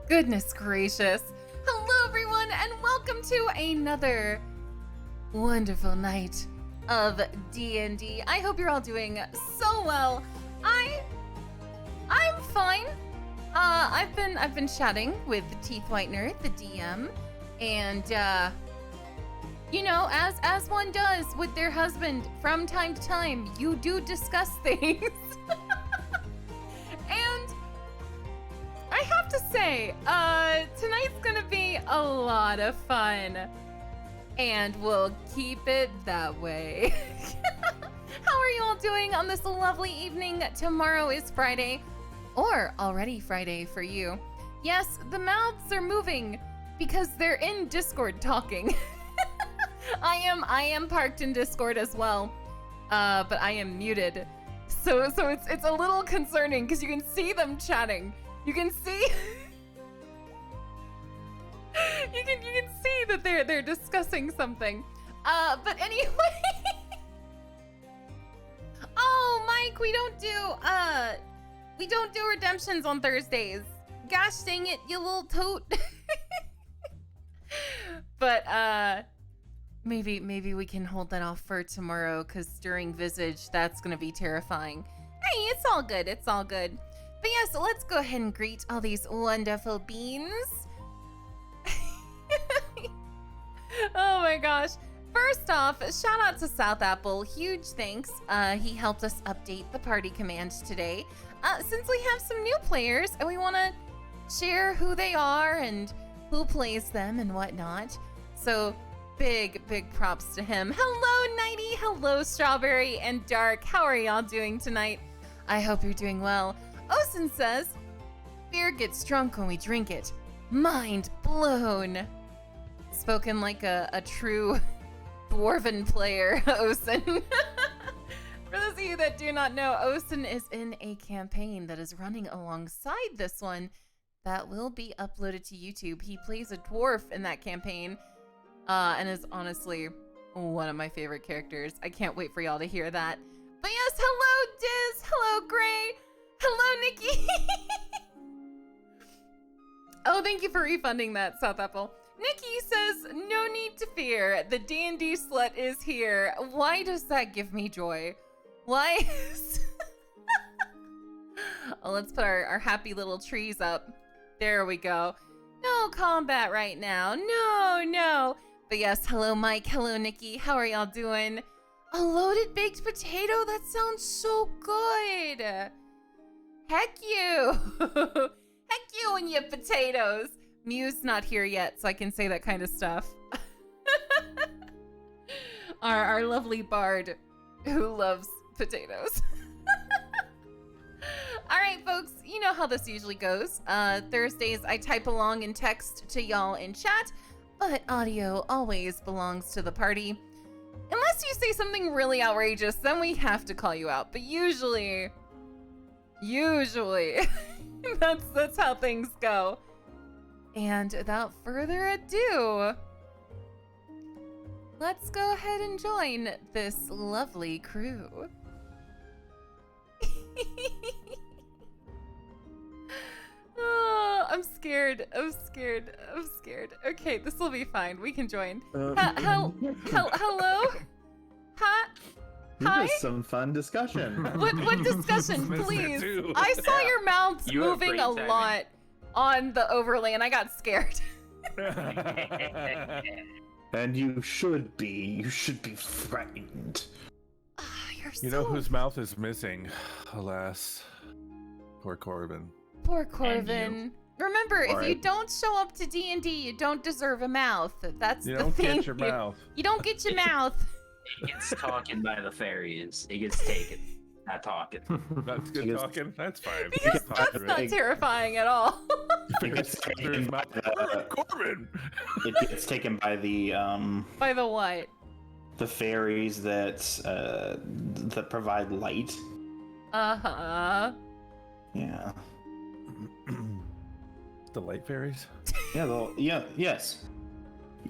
Goodness gracious. Hello everyone and welcome to another wonderful night of D&D. I hope you're all doing so well. I'm fine. I've been chatting with the Teeth Whitener, the DM, and you know, as one does with their husband from time to time, you do discuss things. And I have to say, tonight's gonna be a lot of fun, and we'll keep it that way. How are you all doing on this lovely evening? Tomorrow is Friday, or already Friday for you. Yes, the mouths are moving because they're in Discord talking. I am parked in Discord as well, but I am muted. So it's a little concerning because you can see them chatting. You can see you can see that they're discussing something. But anyway. Oh, Mike, we don't do redemptions on Thursdays. Gosh dang it, you little toot. But maybe we can hold that off for tomorrow, because during Visage, that's gonna be terrifying. Hey, it's all good, it's all good. But yes, let's go ahead and greet all these wonderful beans. Oh my gosh. First off, shout out to South Apple, huge thanks. He helped us update the party command today. Since we have some new players and we wanna share who they are and who plays them and whatnot. So big props to him. Hello, Nighty. Hello, Strawberry and Dark. How are y'all doing tonight? I hope you're doing well. Osen says, beer gets drunk when we drink it. Mind blown. Spoken like a true dwarven player, Osen. For those of you that do not know, Osen is in a campaign that is running alongside this one that will be uploaded to YouTube. He plays a dwarf in that campaign. And is honestly one of my favorite characters. I can't wait for y'all to hear that. But yes, hello Diz, hello Gray, hello Nikki. Oh, thank you for refunding that, South Apple. Nikki says, no need to fear, the D&D slut is here. Why does that give me joy? Why? Oh, let's put our happy little trees up. There we go. No combat right now, no. But yes, hello Mike, hello Nikki, how are y'all doing? A loaded baked potato? That sounds so good. Heck you. Heck you and your potatoes. Mew's not here yet, so I can say that kind of stuff. Our lovely bard who loves potatoes. All right, folks, you know how this usually goes. Thursdays, I type along in text to y'all in chat, but audio always belongs to the party. Unless you say something really outrageous, then we have to call you out. But usually, that's how things go. And without further ado, let's go ahead and join this lovely crew. Oh, I'm scared. Okay, this will be fine. We can join. Hello? Hi? This is some fun discussion. What discussion, please? I saw your mouths moving a lot on the overlay, and I got scared. And you should be frightened. You know whose mouth is missing? Alas. Poor Corbin. Poor Corvin. Remember, if you don't show up to D&D, you don't deserve a mouth. That's the thing. You don't get your mouth. You don't get your mouth. It gets taken by the fairies. It gets taken. Not talking. That's good talking. That's fine. Because that's not terrifying at all. It gets taken by Corbin. It gets taken by the By the what? the fairies that provide light. Uh-huh. Yeah. The light fairies? Yes.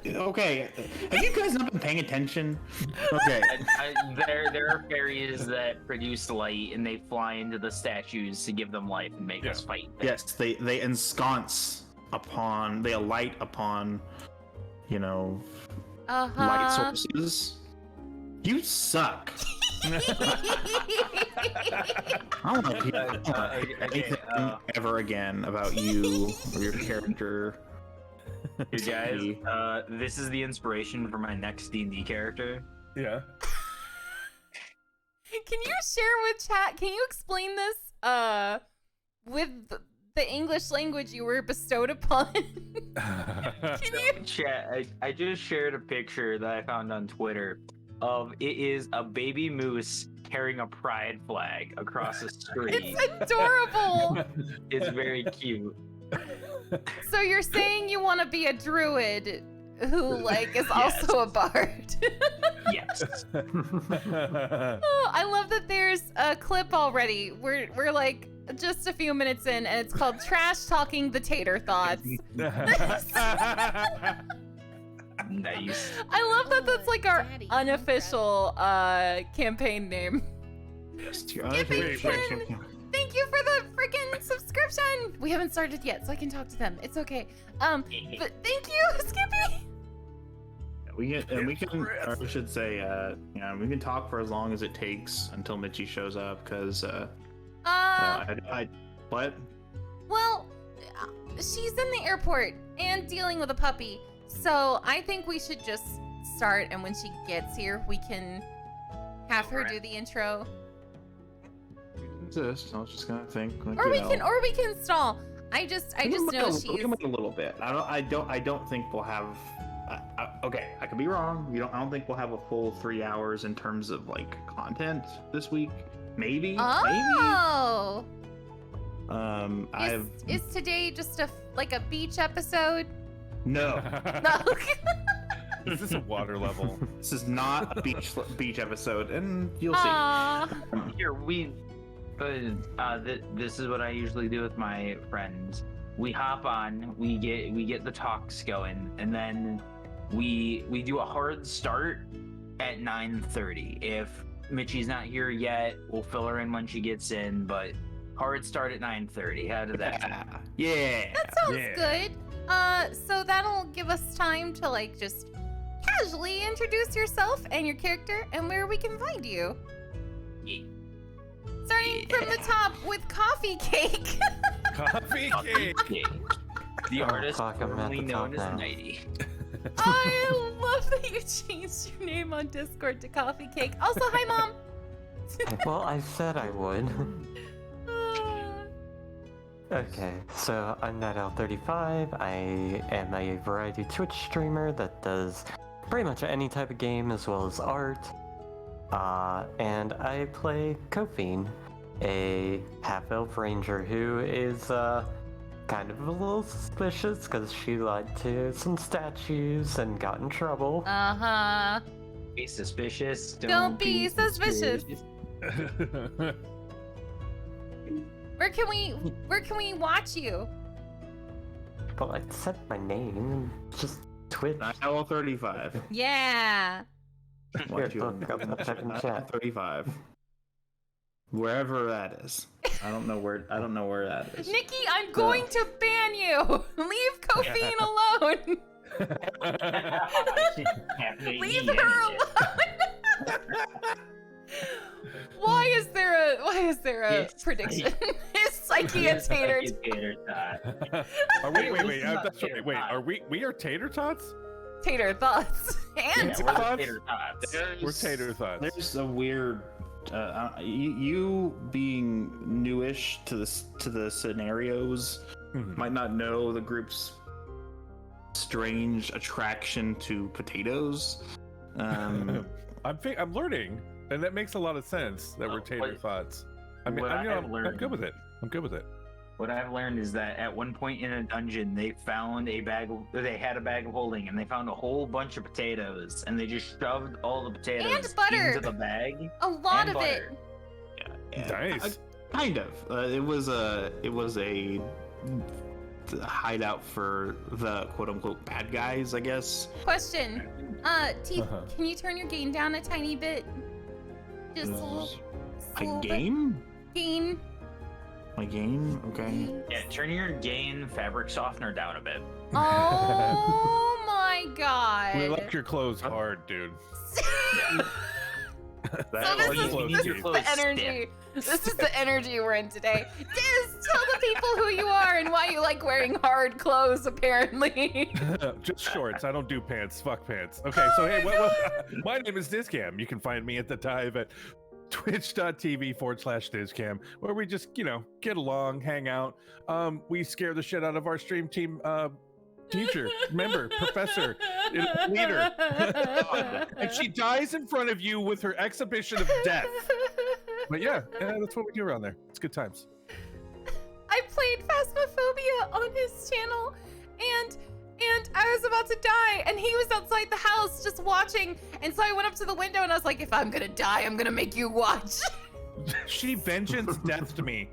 Okay, have you guys not been paying attention? Okay. There are fairies that produce light, and they fly into the statues to give them life and make us fight them. Yes, they ensconce alight upon, you know, light Uh-huh. sources. You suck. I don't want to hear anything ever again about you or your character. You guys, this is the inspiration for my next D&D character. Yeah. Can you share with chat? Can you explain this with the English language you were bestowed upon? Can you? Chat, I just shared a picture that I found on Twitter of it is a baby moose carrying a pride flag across the street. It's adorable. It's very cute. So you're saying you want to be a druid who like is Yes. also a bard? Yes. Oh, I love that there's a clip already. We're like just a few minutes in, and it's called "Trash Talking the Tater Thoughts." Nice. I love that that's like our unofficial campaign name. Yes, Wait. Thank you for the freaking subscription. We haven't started yet, so I can talk to them. It's okay. But thank you, Skippy. we can, or I should say, we can talk for as long as it takes until Mitchie shows up, because what? Well, she's in the airport and dealing with a puppy, so I think we should just start, and when she gets here, we can have her do the intro, This, I was just gonna think. Like, or we can stall. I just know we she's. can wait a little bit. I don't think we'll have. Okay, I could be wrong. I don't think we'll have a full 3 hours in terms of like content this week. Maybe. Oh. Maybe. Is today just a beach episode? No. No. Is this a water level? This is not a beach episode, and you'll see. Aww. Here this is what I usually do with my friends. We hop on, we get the talks going, and then we do a hard start at 9:30. If Mitchie's not here yet, we'll fill her in when she gets in, but hard start at 9:30. How did that sound? Yeah. That sounds good. So that'll give us time to just casually introduce yourself and your character and where we can find you. Starting from the top with Coffee Cake. Coffee cake. The artist fuck, I'm at formerly the known top as now. Nighty. I love that you changed your name on Discord to Coffee Cake. Also, hi, Mom. Well, I said I would. Okay, so I'm NightOwl35. I am a variety Twitch streamer that does pretty much any type of game as well as art. And I play Kofine, a half-elf ranger who is kind of a little suspicious because she lied to some statues and got in trouble. Uh-huh. Be suspicious. Don't be suspicious. Where can we watch you? But I said my name, just Twitch. NightOwl35. Yeah. Here, look, I'm checking the chat. 35. Wherever that is. I don't know where that is. Nikki, I'm going to ban you. Leave Kofine alone. Leave her alone. Why is there a prediction? Is Psyche a tater? Are we? Wait. That's right. Wait. Are we are tater tots? Tater thoughts and Yeah, Tater We're tater thoughts. There's a weird you being newish to the scenarios might not know the group's strange attraction to potatoes. I'm learning, and that makes a lot of sense that we're tater thoughts. I mean, I'm good with it. I'm good with it. What I've learned is that at one point in a dungeon, they had a bag of holding, and they found a whole bunch of potatoes, and they just shoved all the potatoes And butter. into the bag. a lot and of butter. it. Nice. Kind of. It was a hideout for the quote unquote bad guys, I guess. Question. Teeth, can you turn your gain down a tiny bit? Just a little A bit. game? Gain. My game? Okay. Yeah, turn your gain fabric softener down a bit. Oh my god. We left your clothes hard, dude. So That this was- is the energy. This is the energy we're in today. Diz, tell the people who you are and why you like wearing hard clothes, apparently. Just shorts. I don't do pants. Fuck pants. Okay, so hey, my name is Dizcam. You can find me at the dive at twitch.tv/Dizcam, where we just, get along, hang out. We scare the shit out of our stream team teacher, member, professor, leader. And she dies in front of you with her exhibition of death. But yeah, that's what we do around there. It's good times. I played Phasmophobia on his channel, and I was about to die, and he was outside the house just watching, and so I went up to the window and I was like, if I'm gonna die, I'm gonna make you watch. She vengeance deathed me.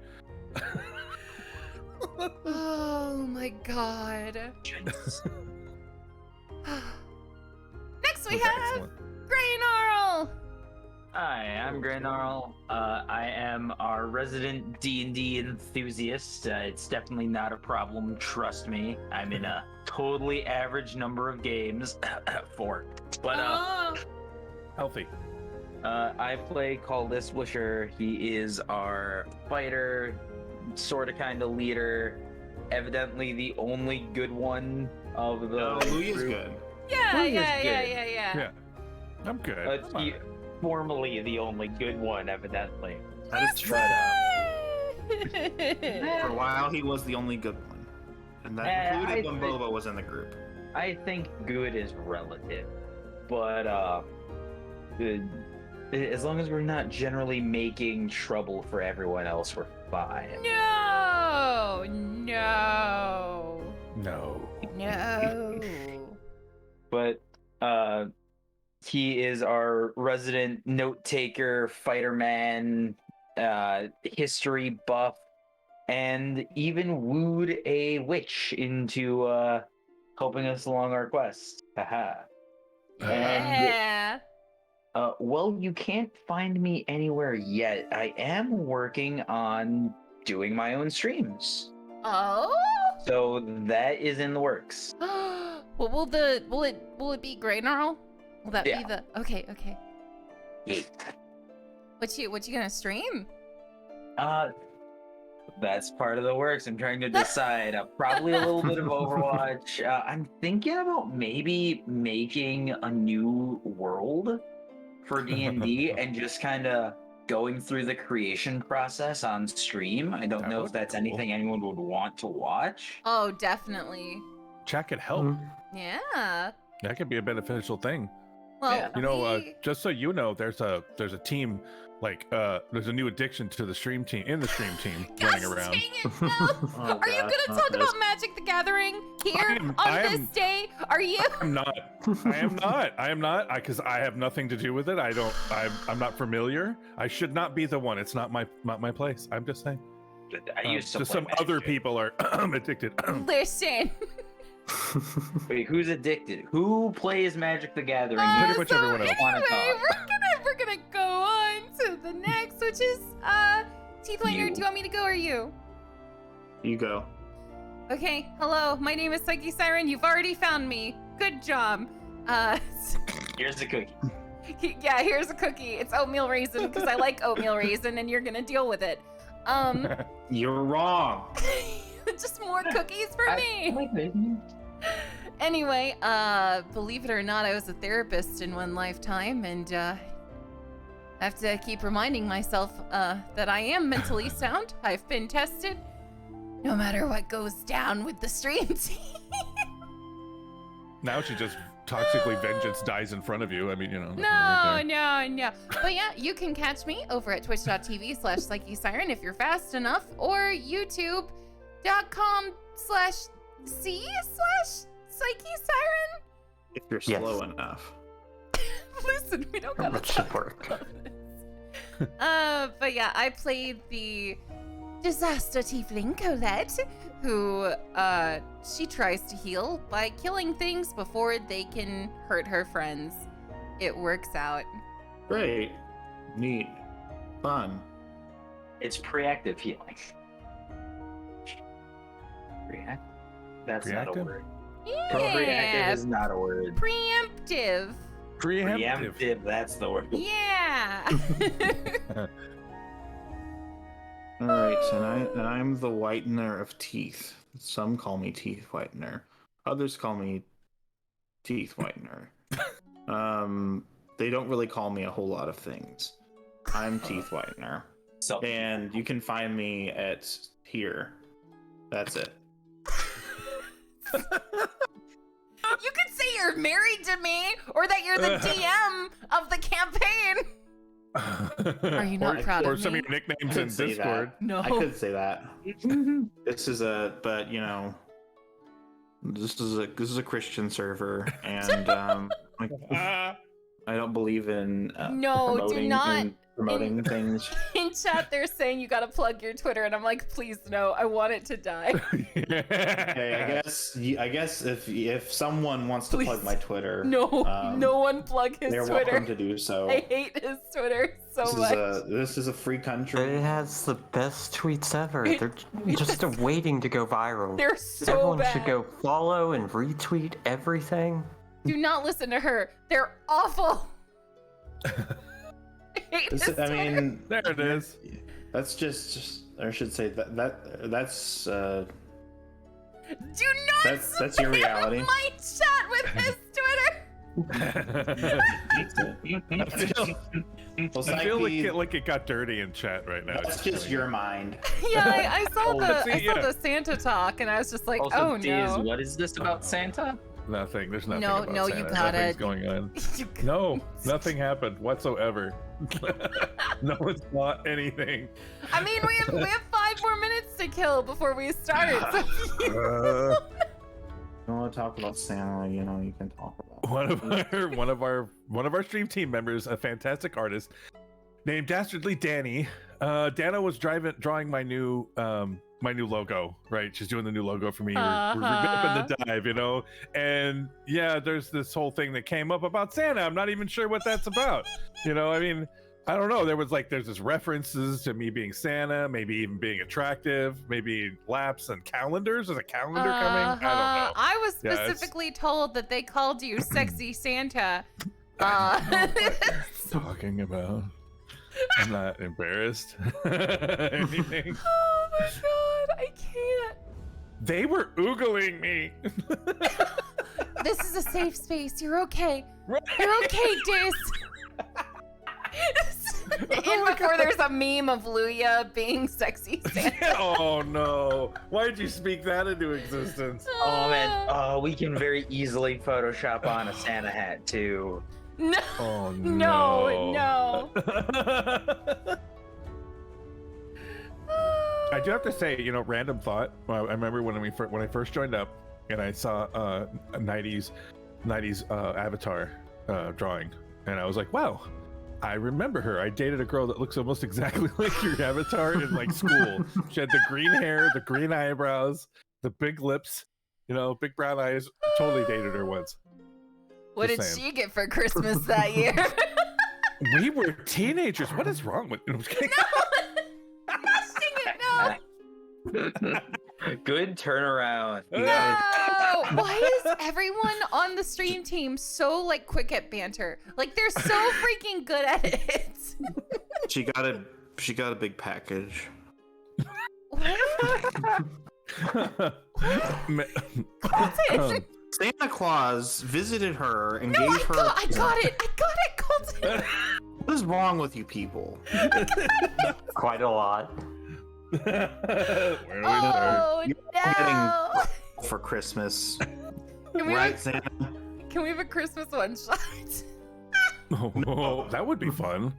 Oh my god. Next we That's have excellent. Grey Gnarl. Hi, I'm Grey Gnarl. I am our resident D&D enthusiast. It's definitely not a problem, trust me. I'm in a totally average number of games. 4. But Healthy. I play Caldis Wisher. He is our fighter, sorta kinda leader. Evidently the only good one of the No, Louis is group. good. Yeah. Yeah. I'm good. I'm He, alright. formerly the only good one, evidently. That is true. Listen! For a while, he was the only good one. And that included when Boba was in the group. I think good is relative, but good. As long as we're not generally making trouble for everyone else, we're fine. No. But he is our resident note taker, fighter man, history buff, and even wooed a witch into helping us along our quest. Haha. Yeah. Well, you can't find me anywhere yet. I am working on doing my own streams. Oh. So that is in the works. Well, will it be Grey Gnarl? Will that be the okay? Yeah. What you gonna stream? That's part of the works. I'm trying to decide. Probably a little bit of Overwatch. I'm thinking about maybe making a new world for D&D and just kind of going through the creation process on stream. I don't know if that's anything anyone would want to watch. Oh, definitely. Chat could help. Yeah. That could be a beneficial thing. Well, Just so you know, there's a team, there's a new addiction to the stream team running around. Dang it, no. Are you gonna talk about Magic the Gathering here on this day? Are you? I'm not. I am not. Because I have nothing to do with it. I'm not familiar. I should not be the one. It's not my place. I'm just saying. I used to just play some Magic. other people are addicted. Listen. Wait, who's addicted? Who plays Magic the Gathering? Pretty much everyone else. Anyway, we're gonna go on to the next, which is Tieflanger. Do you want me to go or you? You go. Okay. Hello, my name is PsycheSiren. You've already found me. Good job. Here's the cookie. Yeah, here's a cookie. It's oatmeal raisin because I like oatmeal raisin, and you're gonna deal with it. You're wrong. Just more cookies for me. Anyway, believe it or not, I was a therapist in one lifetime, and I have to keep reminding myself that I am mentally sound. I've been tested. No matter what goes down with the stream team. Now she just toxically vengeance dies in front of you. I mean, No. But yeah, you can catch me over at twitch.tv/PsycheSiren if you're fast enough, or youtube.com/c/PsycheSiren. If you're slow enough. Listen, we don't gotta should work. But yeah, I played the disaster tiefling Colette, who she tries to heal by killing things before they can hurt her friends. It works out. Great. Neat. Fun. It's preactive healing. React? That's not a Reactive? word. Yeah. Reactive is not a word. Preemptive. Preemptive. Preemptive, that's the word. Yeah. All right, and I'm the whitener of teeth. Some call me teeth whitener. Others call me teeth whitener. They don't really call me a whole lot of things. I'm teeth whitener, So and you can find me at here. That's it. You could say you're married to me or that you're the DM of the campaign. Are you not proud or of some me? of your nicknames I in could say Discord. that. No. I could say that. This is but this is a Christian server, and I don't believe in No, do promoting not. and promoting things. In chat, they're saying you gotta plug your Twitter, and I'm like, please no, I want it to die. Okay, I guess if someone wants to Please. plug my Twitter, No, no one plug his they're Twitter. welcome to do so. I hate his Twitter so much. This is a free country. It has the best tweets ever. It- They're it just does- waiting to go viral. They're so Everyone bad. should go follow and retweet everything. Do not listen to her. They're awful. I hate his I Twitter. mean, There it is. that's just I should say that's Do not that's your spam reality. my chat with his Twitter. Well, I feel Psyche, like it got dirty in chat right now. that's just your mind. Yeah, I saw Oh, see, I saw yeah. the Santa talk, and I was just like, also, oh Diz, no. what is this about Santa? Nothing. There's nothing. No, about no, you Santa. gotta- Nothing's going on. You- No, nothing happened whatsoever. No one saw anything. I mean, we have 5 more minutes to kill before we start. So Uh, You want to talk about Santa? You can talk about. one of our stream team members, a fantastic artist named Dastardly Danny. Dana was drawing my new logo, right? She's doing the new logo for me. We're revamping the dive, and yeah, there's this whole thing that came up about Santa. I'm not even sure what that's about. I mean, I don't know. There's this references to me being Santa, maybe even being attractive, maybe laps and calendars. Is a calendar coming? I don't know. I was Yeah, it's- specifically told that they called you sexy Santa. Talking about. I'm not embarrassed. Anything. Oh my god, I can't. They were oogling me. This is a safe space. You're okay. Right. You're okay, Diz. And before there's a meme of Luya being sexy Santa. Oh no! Why did you speak that into existence? Oh man, we can very easily Photoshop on a Santa hat too. No. Oh No, no! no. I do have to say, random thought. I remember when I first joined up and I saw a 90s Avatar drawing, and I was like, wow. I remember her. I dated a girl that looks almost exactly like your avatar in school. She had the green hair, the green eyebrows, the big lips, big brown eyes. Totally dated her once. What did Just saying. she get for Christmas that year? We were teenagers. What is wrong with you? Dang it, no. Good turnaround. No! Why is everyone on the stream team so quick at banter? They're so freaking good at it. She got a big package. Colton. Santa Claus visited her and No, gave her. I got it, Colton. What is wrong with you people? Quite a lot. Where do we start? Oh no! For Christmas, Can we, right, have, Santa? can we have a Christmas one shot? Oh, that would be fun.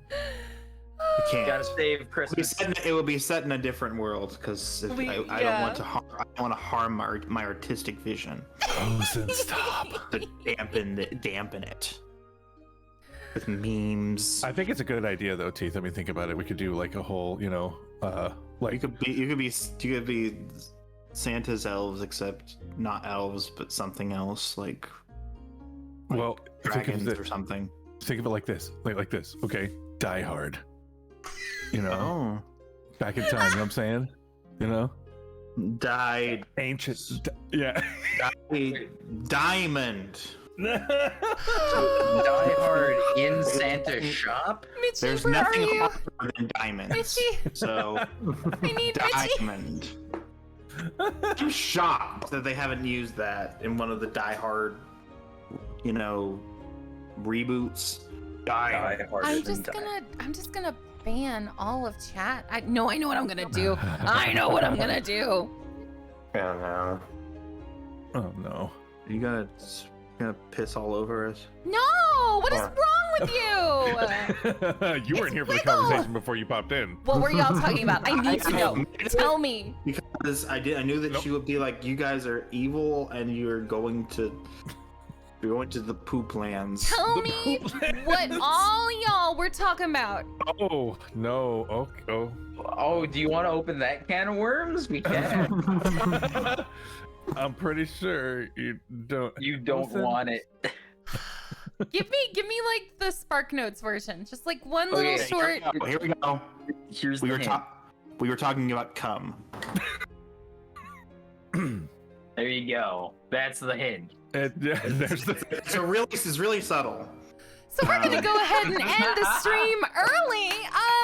I can't. Gotta save Christmas. It would be set in a different world because I don't want to harm. I don't want to harm my artistic vision. Oh, stop. To dampen it with memes. I think it's a good idea though, Teeth. I mean, think about it. We could do a whole, you could be Santa's elves, except not elves, but something else, well, dragons or something. think of it like this, like this. Okay, Die Hard. Oh, Back in time. You know what I'm saying? Ancient. Yeah. Diamond. Die Hard in Santa's shop? Mitchie, There's where are nothing you? harder than diamonds. Mitchie. So, I need Mitchie. diamond. I'm shocked that they haven't used that in one of the Die Hard, reboots. Die Hard. I'm just gonna ban all of chat. I know what I'm gonna do. I know what I'm gonna do. I don't know. Oh no. Are you gonna piss all over us? No, what is wrong with you? You weren't here for the Wiggle. conversation before you popped in. What were y'all talking about? I need to know. Tell me. Because I knew that she would be like, you guys are evil and you're going to the poop lands. Tell me poop what lands. all y'all were talking about. Oh no. Okay. Oh. Oh, do you want to open that can of worms? We can. I'm pretty sure you don't. You don't Listen. want it. Give me like the Spark Notes version. Just like one little Okay, short. Here we go. Here's We the were hint. we were talking about cum. There you go. That's the hint. There's the. So really, this is really subtle. So we're gonna go ahead and end the stream early.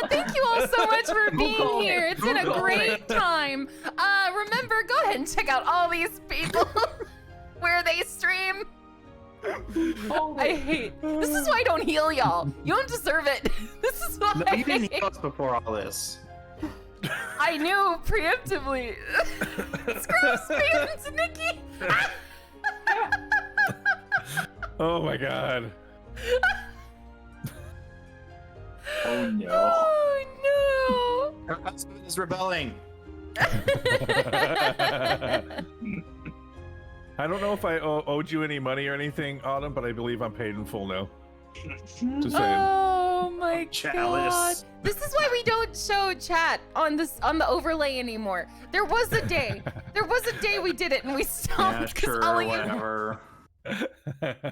Thank you all so much for being here. It's been a great time. Remember, go ahead and check out all these people where they stream. I hate. This is why I don't heal y'all. You don't deserve it. This is why. No, you didn't heal us before all this. I knew preemptively. Screw spins, Nikki. Oh my god. Oh no. Oh Her husband is rebelling. I don't know if I owed you any money or anything, Autumn, but I believe I'm paid in full now. Just no. saying. Oh my god. Jealous. This is why we don't show chat on the overlay anymore. There was a day we did it and we Yeah, stopped because sure, all of you. whatever.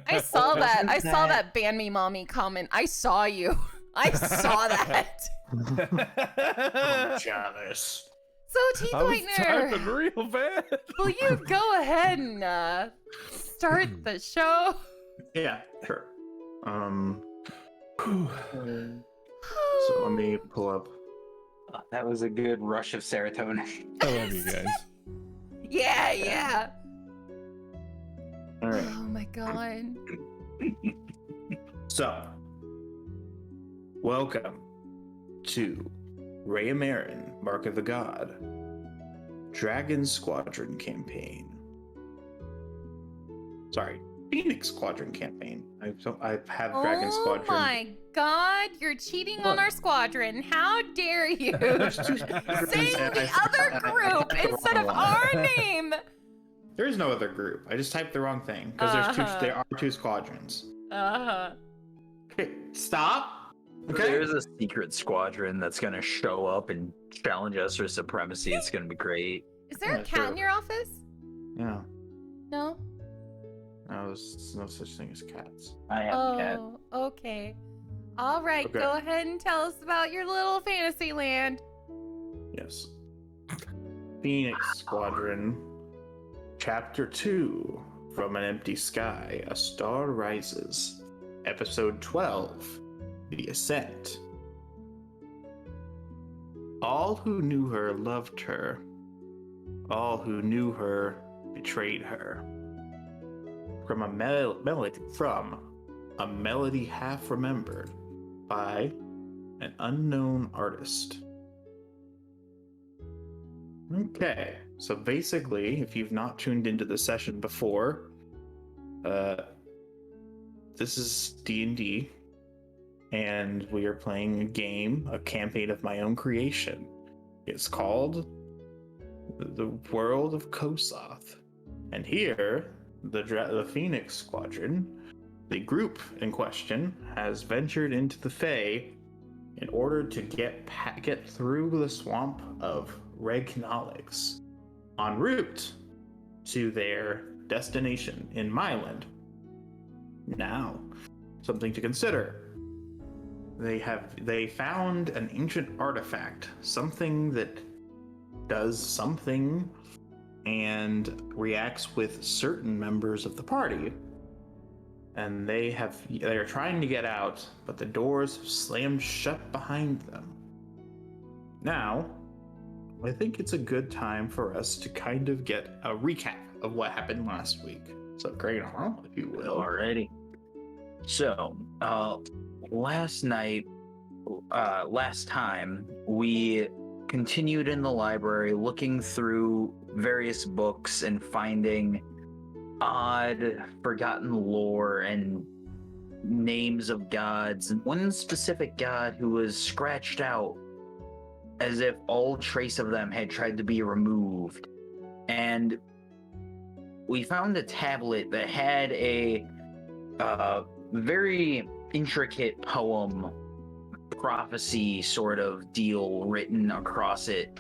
I saw that ban me mommy comment. I saw you. I saw that. I'm jealous. So Teeth I was typing Whitener, real bad. will you go ahead and start the show? Yeah, sure. So let me pull up. That was a good rush of serotonin. I love you guys. Yeah. All right. Oh my god. So, welcome to Raya Marin, Mark of the God, Dragon Squadron campaign. Sorry, Phoenix Squadron campaign. I have Dragon Squadron. Oh my god, you're cheating on our squadron. How dare you? Saying the other group instead of our name. There is no other group. I just typed the wrong thing because there are two squadrons. Okay, stop. Okay. There's a secret squadron that's gonna show up and challenge us for supremacy. It's gonna be great. Is there a Yeah, cat sure. in your office? Yeah. No? No, there's no such thing as cats. I have a cat. Oh, okay. All right, Okay. go ahead and tell us about your little fantasy land. Yes. Phoenix Squadron, Chapter 2, From an Empty Sky, A Star Rises, Episode 12, The Ascent. All who knew her loved her. All who knew her betrayed her. From a melody half remembered by an unknown artist. Okay, so basically, if you've not tuned into the session before, this is D&D, and we are playing a game, a campaign of my own creation. It's called The World of Kosoth. And here, the Phoenix Squadron, the group in question, has ventured into the Fae in order to get through the swamp of Regnolix en route to their destination in Myland. Now, something to consider. They found an ancient artifact, something that does something and reacts with certain members of the party. And they're trying to get out, but the doors have slammed shut behind them. Now, I think it's a good time for us to kind of get a recap of what happened last week. So, Greyhawk, if you will. Alrighty. So, last time, we continued in the library looking through various books and finding odd, forgotten lore and names of gods. And one specific god who was scratched out as if all trace of them had tried to be removed. And we found a tablet that had a very intricate poem, prophecy sort of deal written across it.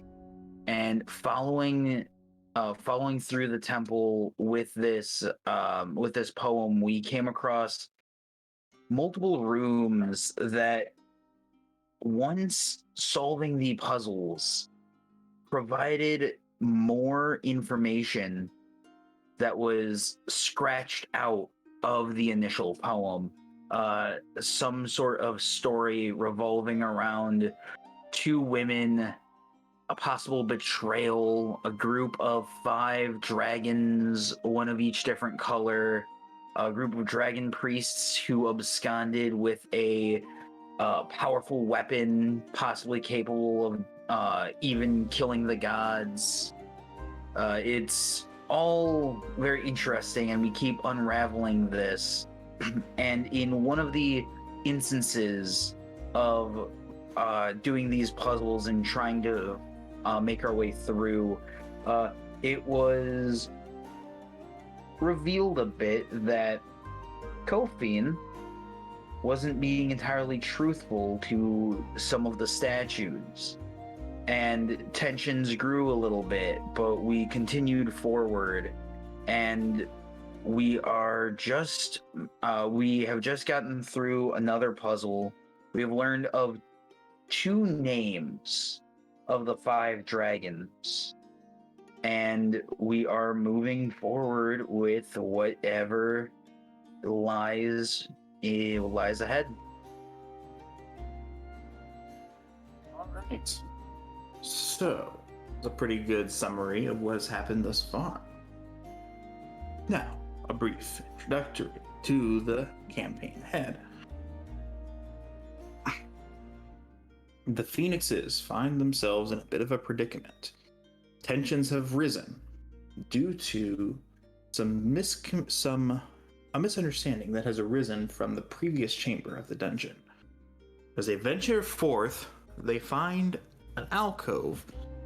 And following through the temple with this poem, we came across multiple rooms that, once solving the puzzles, provided more information that was scratched out of the initial poem. Some sort of story revolving around two women, a possible betrayal, a group of 5 dragons, one of each different color, a group of dragon priests who absconded with a powerful weapon, possibly capable of even killing the gods. It's all very interesting, and we keep unraveling this. And in one of the instances of doing these puzzles and trying to make our way through, it was revealed a bit that Kofin wasn't being entirely truthful to some of the statues, and tensions grew a little bit, but we continued forward, and we have just gotten through another puzzle. We have learned of 2 names of the 5 dragons, and we are moving forward with whatever lies ahead. All right. So, it's a pretty good summary of what has happened thus far. Now, a brief introductory to the campaign ahead. The Phoenixes find themselves in a bit of a predicament. Tensions have risen due to a misunderstanding that has arisen from the previous chamber of the dungeon. As they venture forth, they find an alcove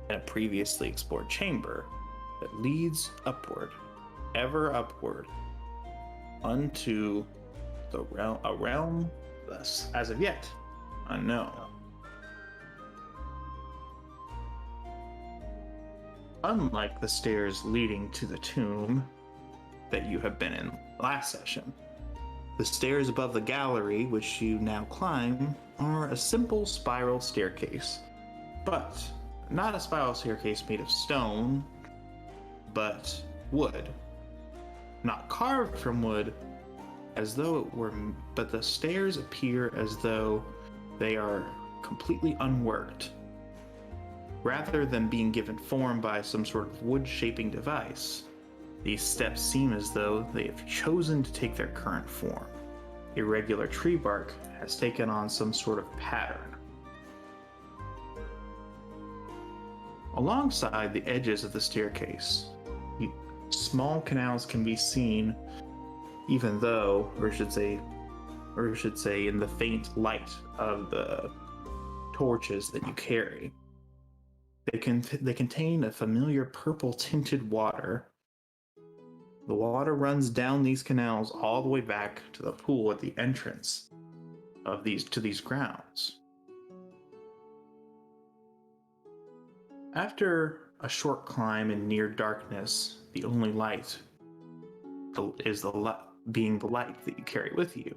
in a previously explored chamber that leads upward, ever upward, unto a realm thus, as of yet, unknown. Unlike the stairs leading to the tomb that you have been in last session, the stairs above the gallery, which you now climb, are a simple spiral staircase. But not a spiral staircase made of stone, but wood. Not carved from wood, as though it were, but the stairs appear as though they are completely unworked. Rather than being given form by some sort of wood-shaping device, these steps seem as though they have chosen to take their current form. Irregular tree bark has taken on some sort of pattern. Alongside the edges of the staircase, small canals can be seen, even though, or should say, in the faint light of the torches that you carry. They contain a familiar purple-tinted water. The water runs down these canals all the way back to the pool at the entrance of these grounds. After a short climb in near darkness, the only light is being the light that you carry with you.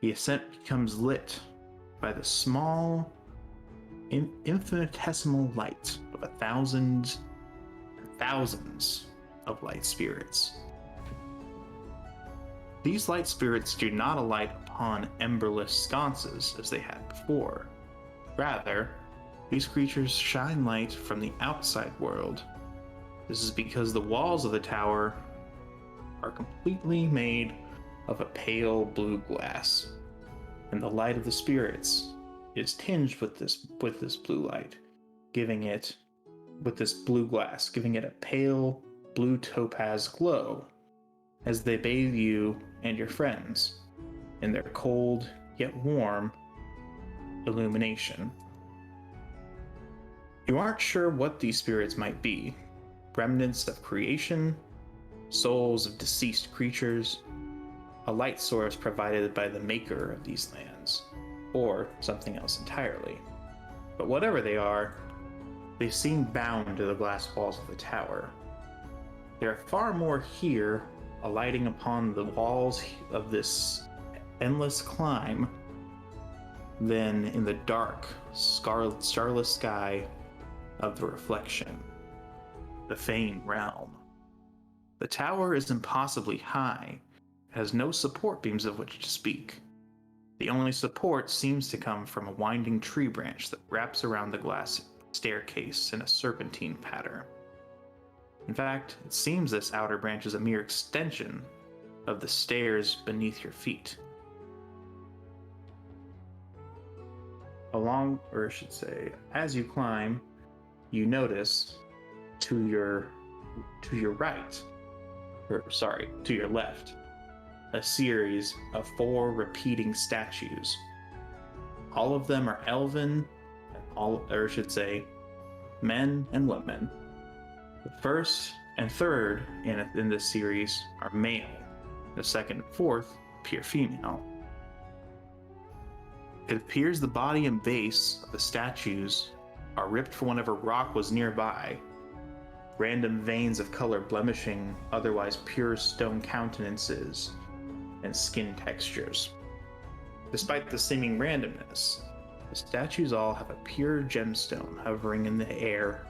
The ascent becomes lit by the small, infinitesimal light of thousands of light spirits. These light spirits do not alight upon emberless sconces as they had before. Rather, these creatures shine light from the outside world. This is because the walls of the tower are completely made of a pale blue glass, and the light of the spirits is tinged with this blue light, giving it a pale blue topaz glow as they bathe you and your friends in their cold yet warm illumination. You aren't sure what these spirits might be: remnants of creation, souls of deceased creatures, a light source provided by the maker of these lands, or something else entirely. But whatever they are, they seem bound to the glass walls of the tower. There are far more here, alighting upon the walls of this endless climb, than in the dark, starless sky of the Reflection, the Fane realm. The tower is impossibly high, it has no support beams of which to speak. The only support seems to come from a winding tree branch that wraps around the glass staircase in a serpentine pattern. In fact, it seems this outer branch is a mere extension of the stairs beneath your feet. As you climb, you notice to your left, a series of 4 repeating statues. All of them are elven, men and women. The first and third in this series are male. The second and fourth appear female. It appears the body and base of the statues are ripped from whatever rock was nearby, random veins of color blemishing otherwise pure stone countenances and skin textures. Despite the seeming randomness, the statues all have a pure gemstone hovering in the air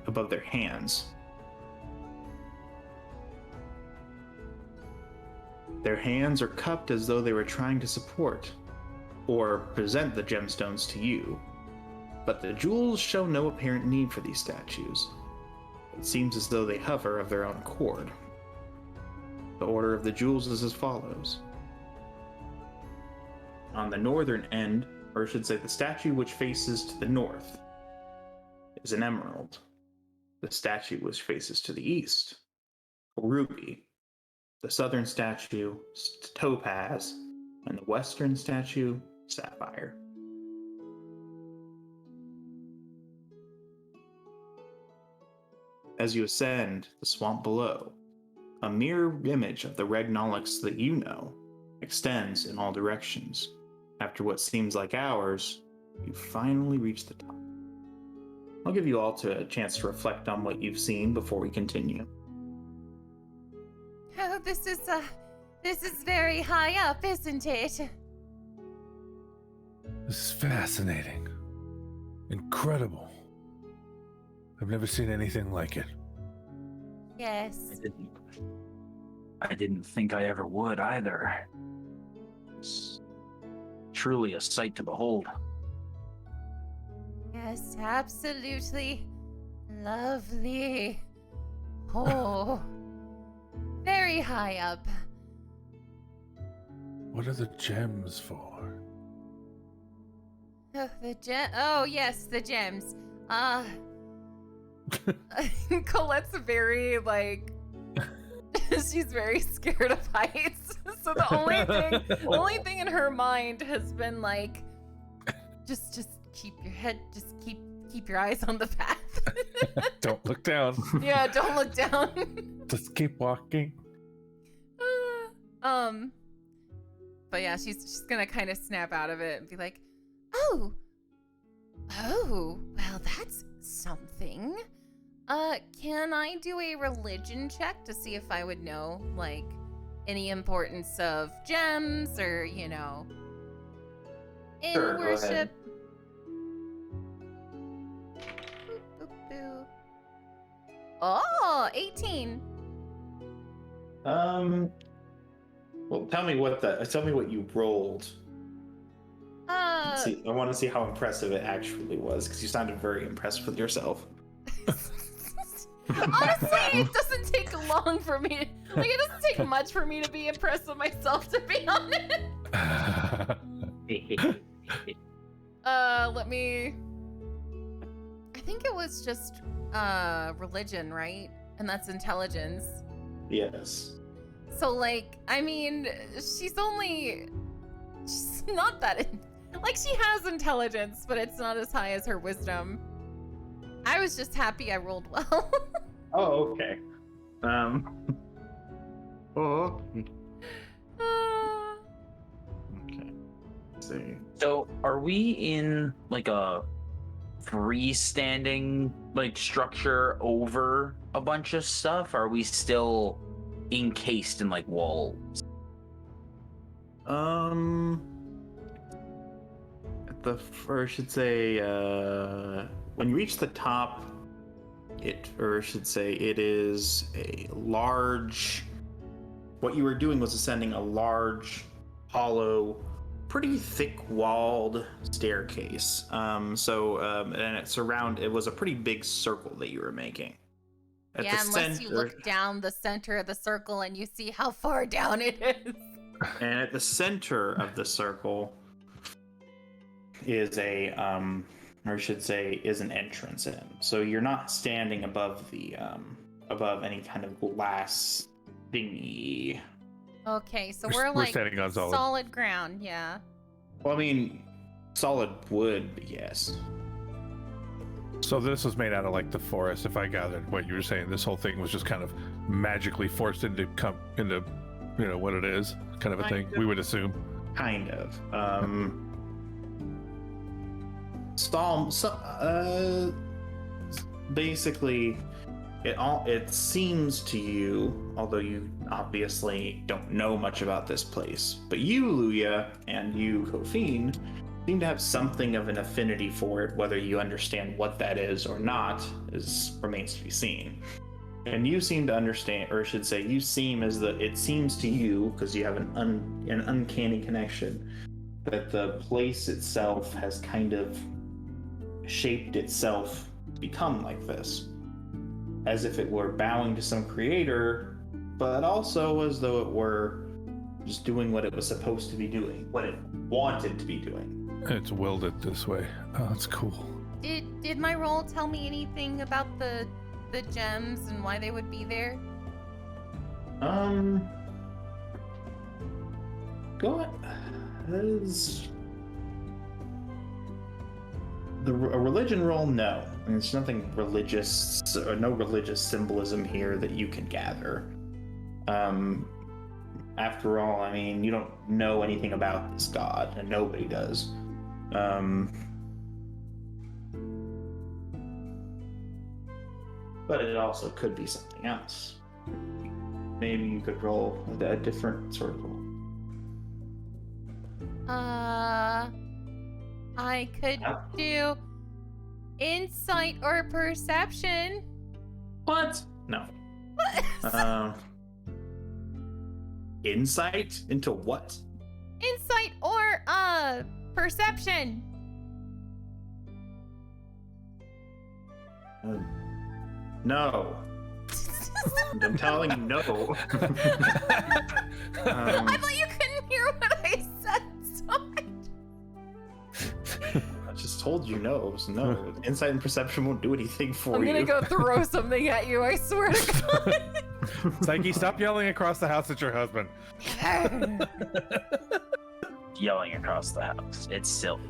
above their hands. Their hands are cupped as though they were trying to support or present the gemstones to you, but the jewels show no apparent need for these statues. It seems as though they hover of their own accord. The order of the jewels is as follows. On the northern end, the statue which faces to the north, is an emerald. The statue which faces to the east, a ruby. The southern statue, topaz, and the western statue, sapphire. As you ascend the swamp below, a mirror image of the red Nolix that you know extends in all directions. After what seems like hours, you finally reach the top. I'll give you all a chance to reflect on what you've seen before we continue. Oh, this is very high up, isn't it? This is fascinating. Incredible. I've never seen anything like it. Yes. I didn't think I ever would either. It's truly a sight to behold. Yes, absolutely lovely. Oh, very high up. What are the gems for? Oh, yes, the gems. Colette's very, she's very scared of heights. So the only thing in her mind has been just keep your head, just keep your eyes on the path. Don't look down. Yeah, don't look down. Just keep walking. But yeah, she's gonna kind of snap out of it and be like, oh, well, that's something. Can I do a religion check to see if I would know, any importance of gems or, in Sure, worship? Oh, 18. Well, tell me what you rolled. See, I want to see how impressive it actually was, because you sounded very impressed with yourself. Honestly, it doesn't take long for me. Like, it doesn't take much for me to be impressed with myself, to be honest. Let me. I think it was just religion, right? And that's intelligence. Yes. So, like, I mean, she's not that. Like, she has intelligence, but it's not as high as her wisdom. I was just happy I rolled well. Oh, okay. Oh. Okay. Let's see. So, are we in like a freestanding like structure over a bunch of stuff? Are we still encased in like walls? Or I should say, when you reach the top, it is a large. What you were doing was ascending a large, hollow, pretty thick-walled staircase. And it was a pretty big circle that you were making. Unless you look down the center of the circle and you see how far down it is. And at the center of the circle is an entrance in. So you're not standing above above any kind of glass thingy. Okay, so we're like standing on solid ground, yeah. Well, I mean, solid wood, but yes. So this was made out of like the forest. If I gathered what you were saying, this whole thing was just kind of magically forced into what it is, kind of a thing. We would assume. Kind of. Basically, it seems to you, although you obviously don't know much about this place, but you, Luya, and you, Kofine, seem to have something of an affinity for it. Whether you understand what that is or not remains to be seen. And you seem to understand, or I should say, it seems to you, because you have an uncanny connection, that the place itself has kind of shaped itself to become like this, as if it were bowing to some creator, but also as though it were just doing what it was supposed to be doing, what it wanted to be doing. It's willed it this way. Oh, that's cool. Did my roll tell me anything about the gems and why they would be there? Go on. A religion roll, no. I mean, there's nothing religious, or no religious symbolism here that you can gather. After all, I mean, you don't know anything about this god, and nobody does. But it also could be something else. Maybe you could roll a different sort of roll. I could do insight or perception. What? No. Insight into what? Insight or perception. No. I'm telling you, no. I thought you couldn't hear what I said. I just told you no. So no. Insight and perception won't do anything for you. I'm gonna go throw something at you, I swear to God. Psyche, stop yelling across the house at your husband. Yelling across the house. It's silly.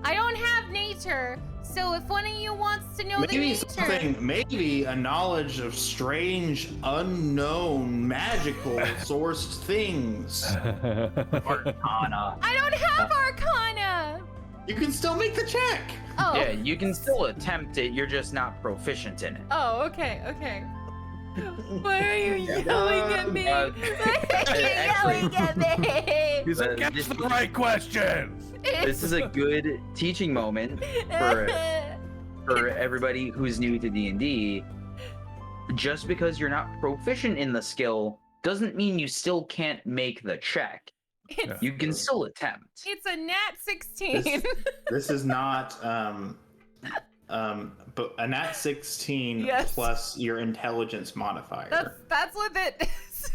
I don't have nature, so if one of you wants to know the nature... Maybe a knowledge of strange, unknown, magical sourced things. Arcana. I don't have Arcana! You can still make the check! Oh. Yeah, you can still attempt it, you're just not proficient in it. Oh, okay. Why are you yelling at me? Why are you yelling at me? He's like, that's the right question! This is a good teaching moment for everybody who's new to D&D. Just because you're not proficient in the skill doesn't mean you still can't make the check. You can still attempt. It's a nat 16. This is not but a nat 16 Yes. plus your intelligence modifier. That's what it is.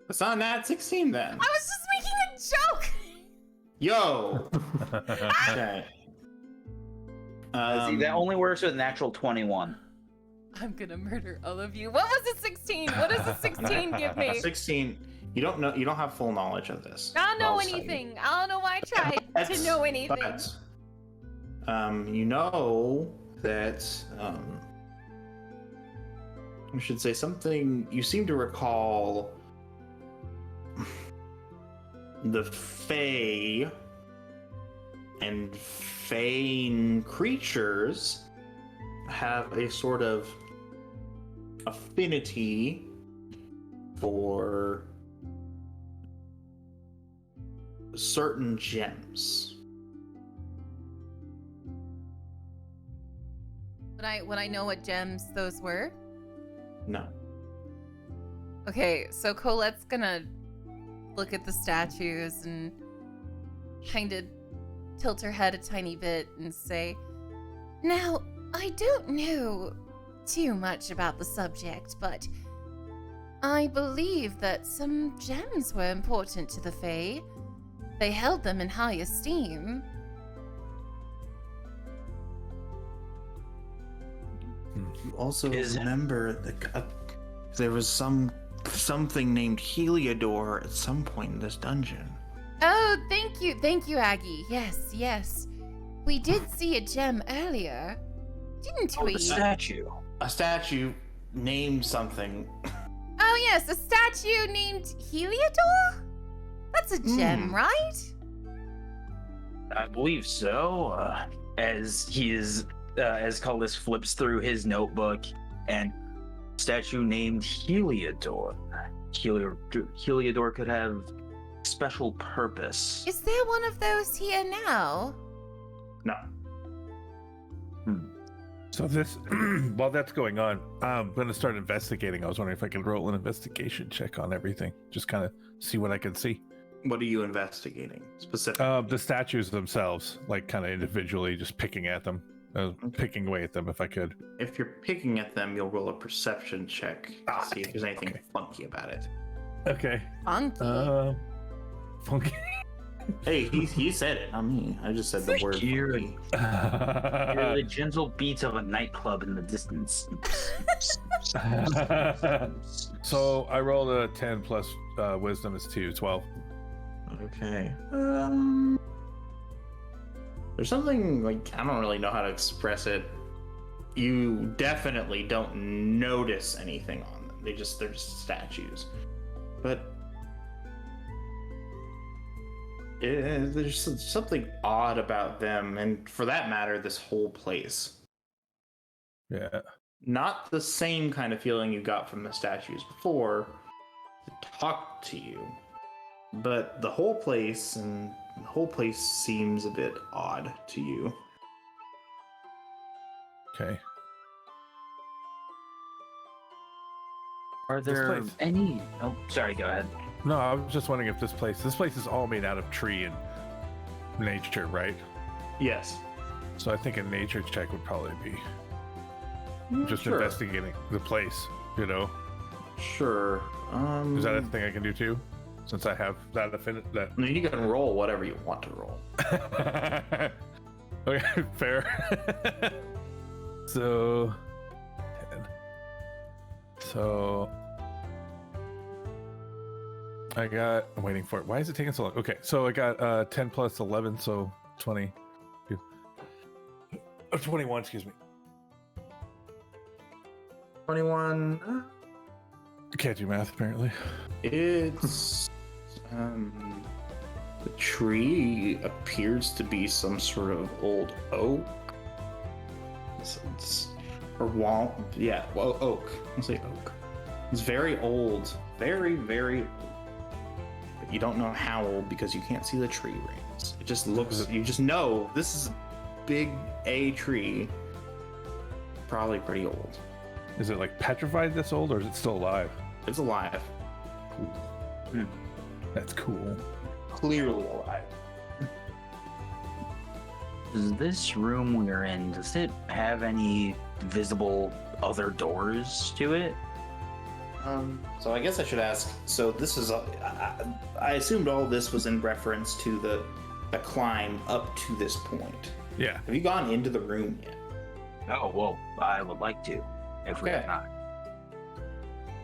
It's not a nat 16 then. I was just making a joke. Yo. Okay. See, that only works with natural 21. I'm gonna murder all of you. What was a 16? What does a 16 give me? 16. You don't know. You don't have full knowledge of this. I don't know I'll tell you. anything. I don't know why I tried to know anything. But, you know that I should say something. You seem to recall the Fae and Fane creatures have a sort of affinity for certain gems. Would I know what gems those were? No. Okay, so Colette's gonna look at the statues and kind of tilt her head a tiny bit and say, "Now, I don't know too much about the subject, but I believe that some gems were important to the Fae. They held them in high esteem." You also Is it- remember there was something named Heliodor at some point in this dungeon. Oh, thank you, Aggie. Yes. We did see a gem earlier, didn't we? The statue. A statue named something. Oh yes, a statue named Heliodor? That's a gem, right? I believe so. As Cullis flips through his notebook and statue named Heliodor. Heliodor could have special purpose. Is there one of those here now? No. So this, while that's going on, I'm going to start investigating. I was wondering if I could roll an investigation check on everything, just kind of see what I can see. What are you investigating specifically? The statues themselves, like kind of individually, just picking at them, picking away at them if I could. If you're picking at them, you'll roll a perception check to see if there's anything funky about it. Okay. Funky. Funky. Hey, he said it, not me. I just said the word Hear funky. the gentle beats of a nightclub in the distance. So I rolled a 10 plus wisdom is 2, 12. Okay. There's something like I don't really know how to express it. You definitely don't notice anything on them. They're just statues. But there's something odd about them, and for that matter, this whole place. Yeah. Not the same kind of feeling you got from the statues before to talk to you, but the whole place seems a bit odd to you. Okay. Are there place- any? Oh, sorry. Go ahead. No, I was just wondering if this place is all made out of tree and nature, right? Yes. So I think a nature check would probably be just Sure. investigating the place, you know? Sure. Is that a thing I can do too? Since I have that affinity, that... I mean, you can roll whatever you want to roll. Okay, fair. So... 10. So... I'm waiting for it. Why is it taking so long? Okay, so I got 10 plus 11, so 20. 21, excuse me. 21. I can't do math, apparently. It's the tree appears to be some sort of old oak. Oak. Let's say oak. It's very old, very, very old. But you don't know how old because you can't see the tree rings. It just looks, you just know this is a big A tree. Probably pretty old. Is it like petrified this old, or is it still alive? It's alive. Cool. That's cool. Clearly alive. Does this room we're in, does it have any visible other doors to it? So I guess I should ask. So this is, I assumed all this was in reference to the climb up to this point. Yeah. Have you gone into the room yet? Oh, well, I would like to, if we have Okay. not.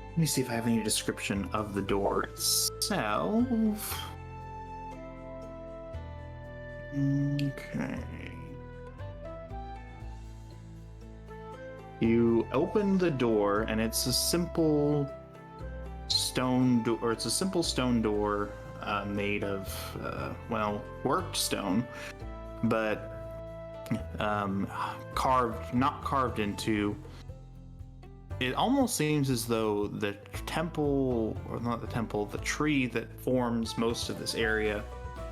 Let me see if I have any description of the door itself. Okay. You open the door, and it's a simple stone door. Or it's a simple stone door made of, worked stone, but not carved into. It almost seems as though the temple, or not the temple, the tree that forms most of this area,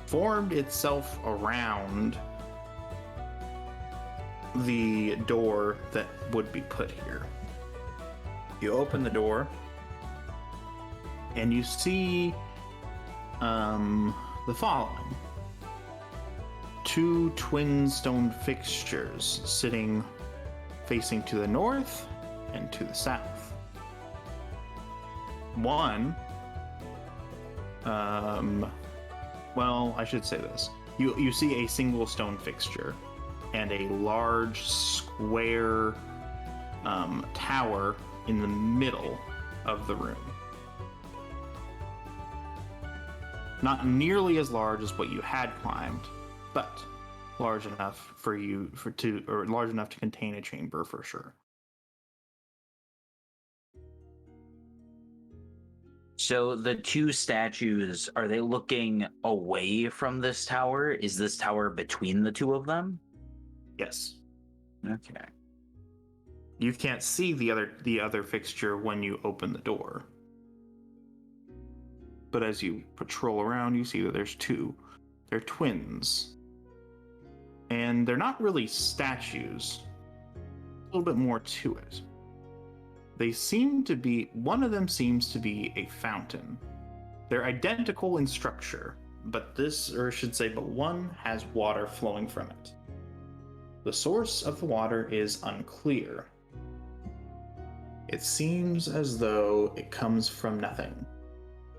formed itself around the door that would be put here. You open the door, and you see the following. 2 twin stone fixtures sitting facing to the north and to the south. One, I should say this. You see a single stone fixture and a large square tower in the middle of the room. Not nearly as large as what you had climbed, but large enough large enough to contain a chamber for sure. So the 2 statues, are they looking away from this tower? Is this tower between the 2 of them? Yes. Okay. You can't see the other fixture when you open the door. But as you patrol around, you see that there's 2. They're twins. And they're not really statues. A little bit more to it. They seem to be, one of them seems to be a fountain. They're identical in structure, but one has water flowing from it. The source of the water is unclear. It seems as though it comes from nothing,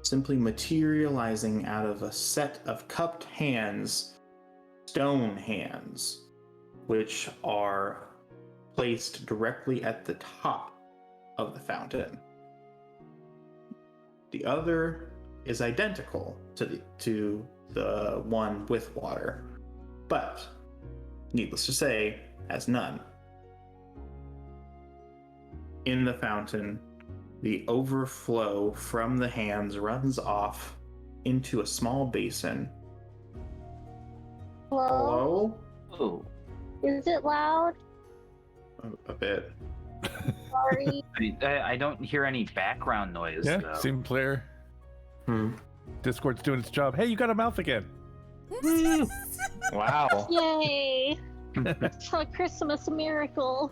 simply materializing out of a set of cupped hands, stone hands, which are placed directly at the top of the fountain. The other is identical to the one with water, but needless to say, has none. In the fountain, the overflow from the hands runs off into a small basin. Hello? Oh, Is it loud? A bit. Sorry. I don't hear any background noise, Yeah, though. seemed clear. Discord's doing its job. Hey, you got a mouth again. Wow. Yay! It's a Christmas miracle.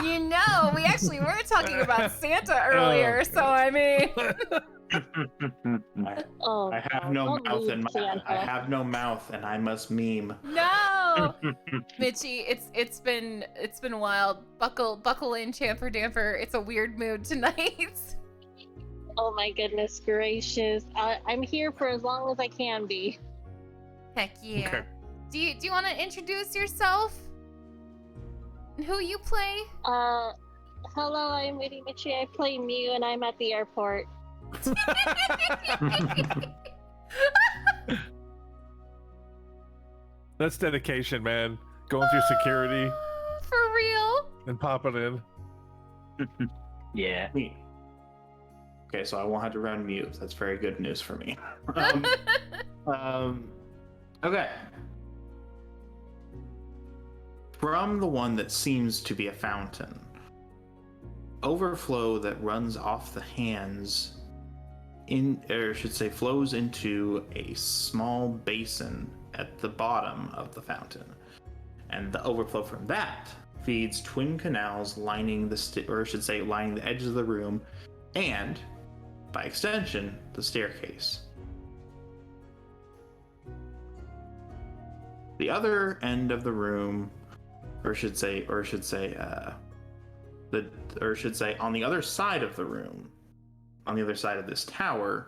We actually were talking about Santa earlier, so I mean. Oh, I have no don't mouth need and Santa. I have no mouth and I must meme. No, Mitchie, it's been wild. Buckle in, Champer Damper. It's a weird mood tonight. Oh my goodness gracious! I'm here for as long as I can be. Heck yeah. Okay. Do you want to introduce yourself? And who you play? Hello, I'm Witty Mitchie. I play Mew, and I'm at the airport. That's dedication, man. Going through security For real? and popping in. Yeah. Me. Okay, so I won't have to run mute. That's very good news for me. Okay. From the one that seems to be a fountain, overflow that runs off the hands flows into a small basin at the bottom of the fountain, and the overflow from that feeds twin canals lining lining the edges of the room, and by extension, the staircase. The other end of the room, on the other side of the room, on the other side of this tower,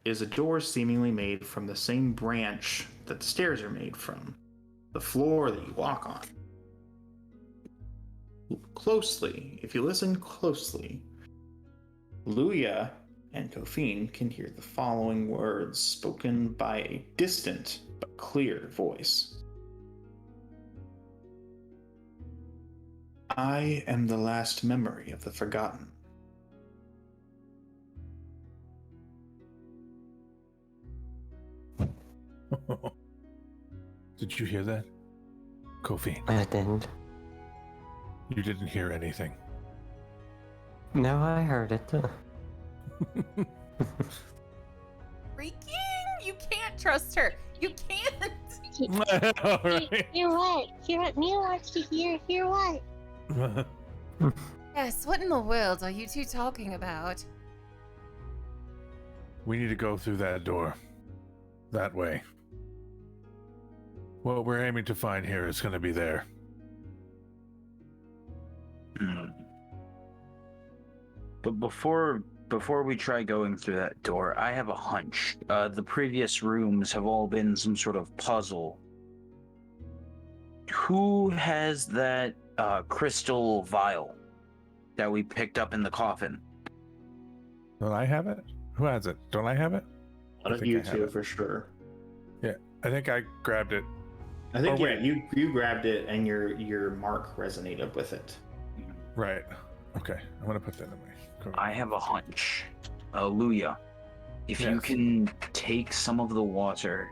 is a door seemingly made from the same branch that the stairs are made from, the floor that you walk on. Closely, if you listen closely, Luya and Kofin can hear the following words spoken by a distant but clear voice. I am the last memory of the forgotten. Did you hear that? Kofi, I didn't. you didn't hear anything. No, I heard it. Freaking! You can't trust her. You can't. All right. Hear what? Hear what? Neil wants to hear. Hear what? Yes, what in the world are you two talking about? We need to go through that door. That way. What we're aiming to find here is going to be there. But before we try going through that door, I have a hunch. The previous rooms have all been some sort of puzzle. Who has that crystal vial that we picked up in the coffin? Don't I have it? Who has it? Don't I have it? One of think you I have two it. for sure. I think I grabbed it. I think Oh, wait. you grabbed it and your mark resonated with it. Right. Okay. I'm going to put that in my... I have a hunch. Luya, if you Yes. can take some of the water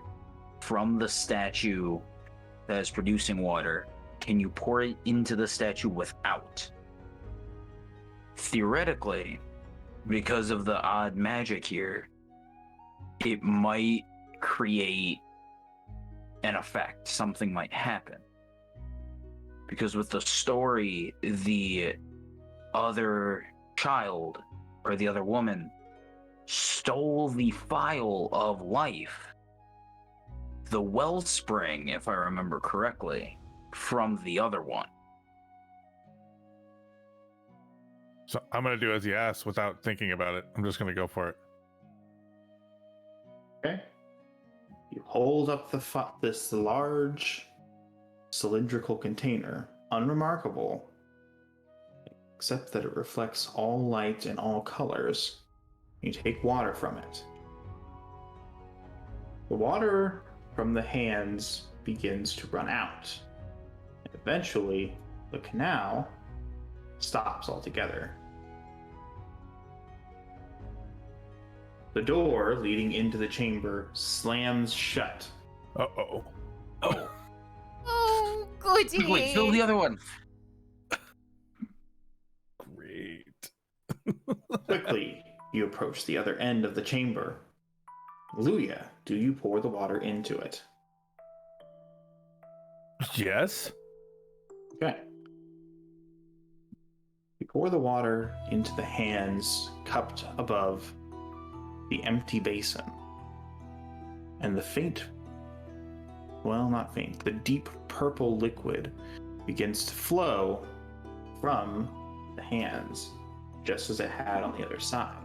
from the statue that is producing water, can you pour it into the statue without? Theoretically, because of the odd magic here, it might create an effect. Something might happen. Because with the story, the other child or the other woman stole the file of life, the wellspring, if I remember correctly, from the other one. So I'm going to do as you asked without thinking about it. I'm just going to go for it. Okay. You hold up this large cylindrical container, unremarkable, except that it reflects all light and all colors. You take water from it. The water from the hands begins to run out. And eventually, the canal stops altogether. The door leading into the chamber slams shut. Uh-oh. Oh, Oh, goody. wait, fill the other one. Great. Quickly, you approach the other end of the chamber. Luya, do you pour the water into it? Yes? Okay. You pour the water into the hands cupped above the empty basin. And the faint, well, not faint, the deep purple liquid begins to flow from the hands, just as it had on the other side.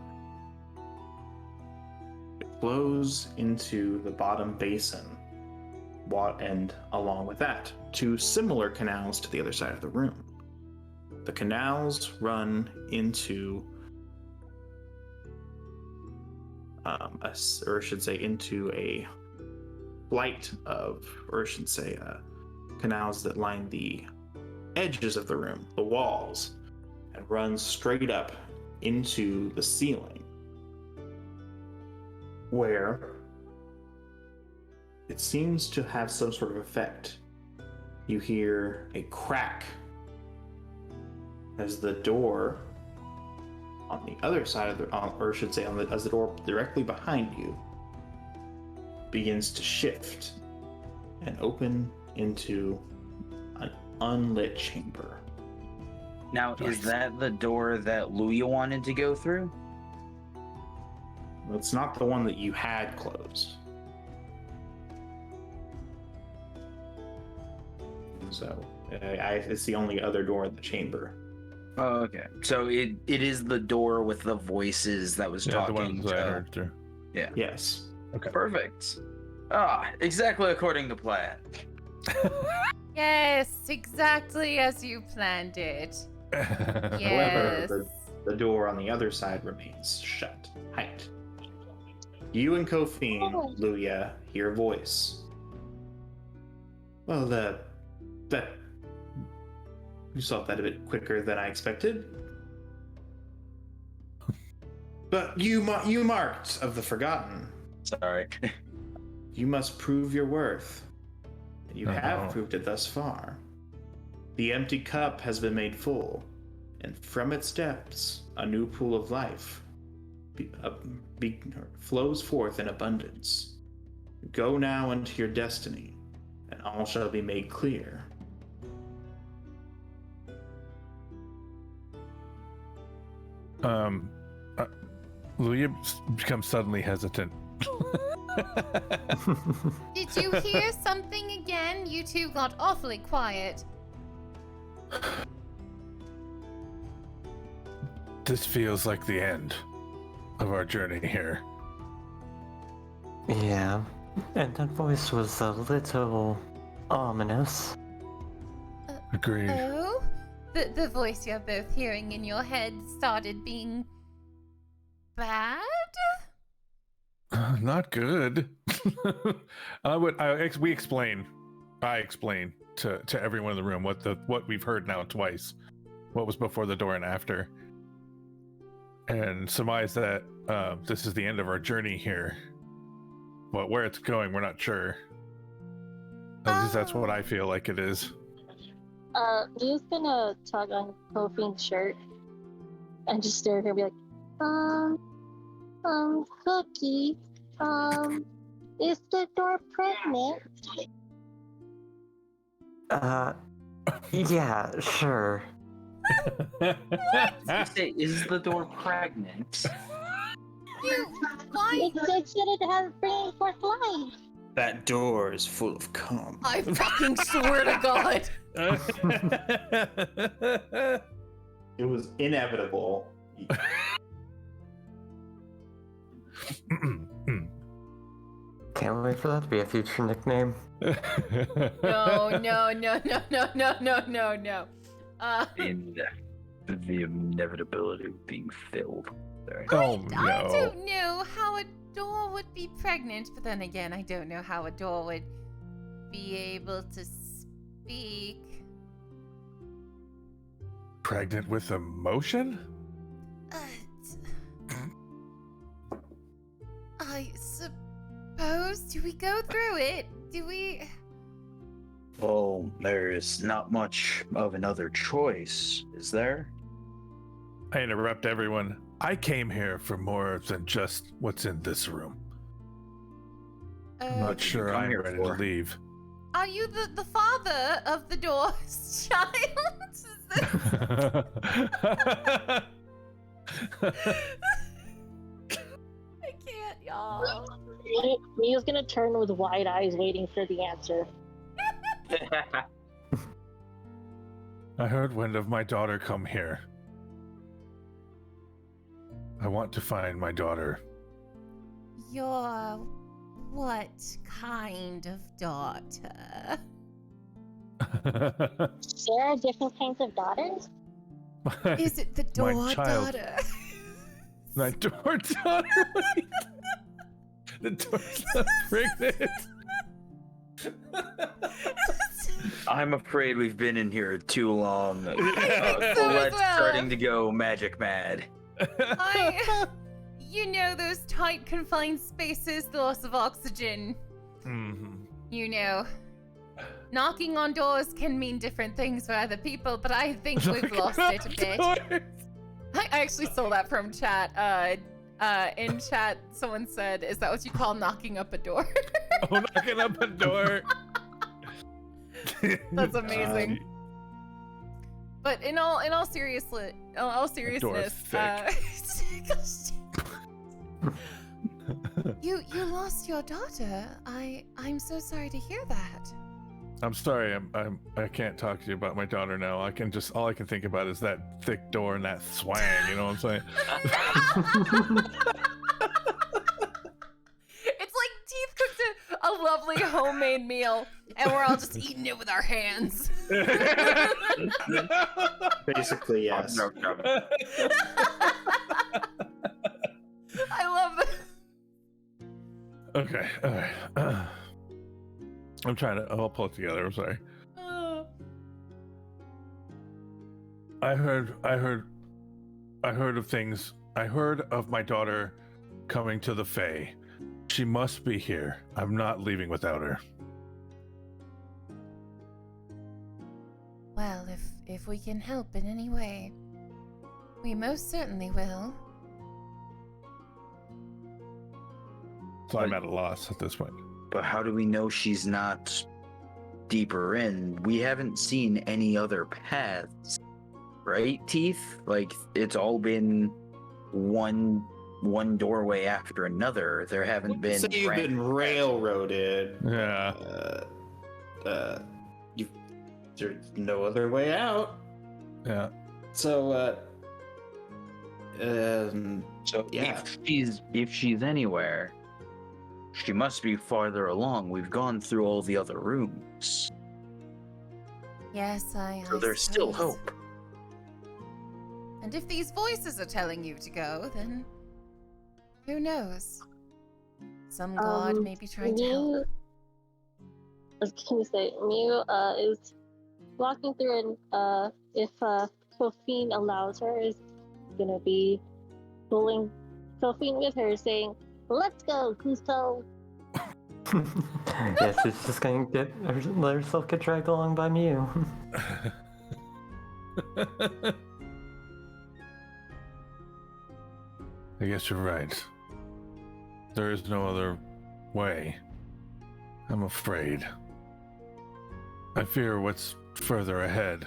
It flows into the bottom basin, and along with that, two similar canals to the other side of the room. The canals run into into a flight of, canals that line the edges of the room, the walls, and run straight up into the ceiling, where it seems to have some sort of effect. You hear a crack as the door on the other side of the, or I should say, as the door directly behind you begins to shift and open into an unlit chamber. Now, is that the door that Luya wanted to go through? Well, it's not the one that you had closed. So, it's the only other door in the chamber. Oh, okay. So it is the door with the voices that was Yeah, the talking. ones I heard through. Yeah. Yes. Okay. Perfect. Ah, exactly according to plan. Yes, exactly as you planned it. However, Yes. the door on the other side remains shut. Height. You and Kofine, Luya, hear a voice. Well, that you solved that a bit quicker than I expected. But you marked of the forgotten. Sorry. You must prove your worth. You Oh, have no. proved it thus far. The empty cup has been made full, and from its depths, a new pool of life flows forth in abundance. Go now into your destiny, and all shall be made clear. Luya becomes suddenly hesitant. Did you hear something again? You two got awfully quiet. This feels like the end of our journey here. Yeah, and that voice was a little ominous. Agreed. Oh? The voice you're both hearing in your head started being bad? Not good. We explain. I explain to everyone in the room what we've heard now twice, what was before the door and after, and surmise that this is the end of our journey here. But where it's going, we're not sure. At least that's what I feel like it is. Leo's gonna tug on Kofine's shirt and just stare at her and be like, Cookie, is the door pregnant? Yeah, sure. You say, is the door pregnant? Why? It said it has bringing forth life. That door is full of cum. I fucking swear to God. It was inevitable. Can't wait for that to be a future nickname. No. The inevitability of being filled. Sorry. Oh I no. don't know how a door would be pregnant, but then again, I don't know how a door would be able to speak. Pregnant with emotion? I suppose. Do we go through it? Do we? Well, there's not much of another choice, is there? I interrupt everyone. I came here for more than just what's in this room. I'm Uh, not sure come I'm here ready for? to leave. are you the father of the door's child? Is this- I can't, y'all. Leo's gonna turn with wide eyes, waiting for the answer. I heard wind of my daughter come here. I want to find my daughter. Your what kind of daughter? There are different kinds of daughters? Is it the door My child. daughter? My door daughter? The door's not pregnant. I'm afraid we've been in here too long. think so as Colette's well. starting to go magic mad. You know those tight confined spaces, the loss of oxygen. Mhm. You know, knocking on doors can mean different things for other people, but I think we've lost it a bit. I actually stole that from chat. In chat, someone said, "Is that what you call knocking up a door?" Oh, knocking up a door. That's amazing. But in all seriousness, you lost your daughter. I'm so sorry to hear that. I'm sorry. I can't talk to you about my daughter now. All I can think about is that thick door and that swang. You know what I'm saying? It's like Teeth cooked a lovely homemade meal, and we're all just eating it with our hands. Basically, yes. I love that. Okay. All right. I'll pull it together. I'm sorry. I heard of things. I heard of my daughter coming to the Fae. She must be here. I'm not leaving without her. Well, if we can help in any way, we most certainly will. So I'm at a loss at this point. But how do we know she's not deeper in? We haven't seen any other paths, right, Teeth? Like, it's all been one doorway after another. There haven't been. Say you've been railroaded. Yeah. There's no other way out. Yeah. So, yeah. If she's anywhere, she must be farther along. We've gone through all the other rooms. Yes, So there's still suppose. hope. And if these voices are telling you to go, then who knows? Some god may be trying to help. I was gonna say, Mew is walking through, and if Sophine allows her, is gonna be pulling Sophine with her, saying, "Let's go, Cusco." Yeah, she's just gonna let herself get dragged along by Mew. I guess you're right. There is no other way. I'm afraid. I fear what's further ahead.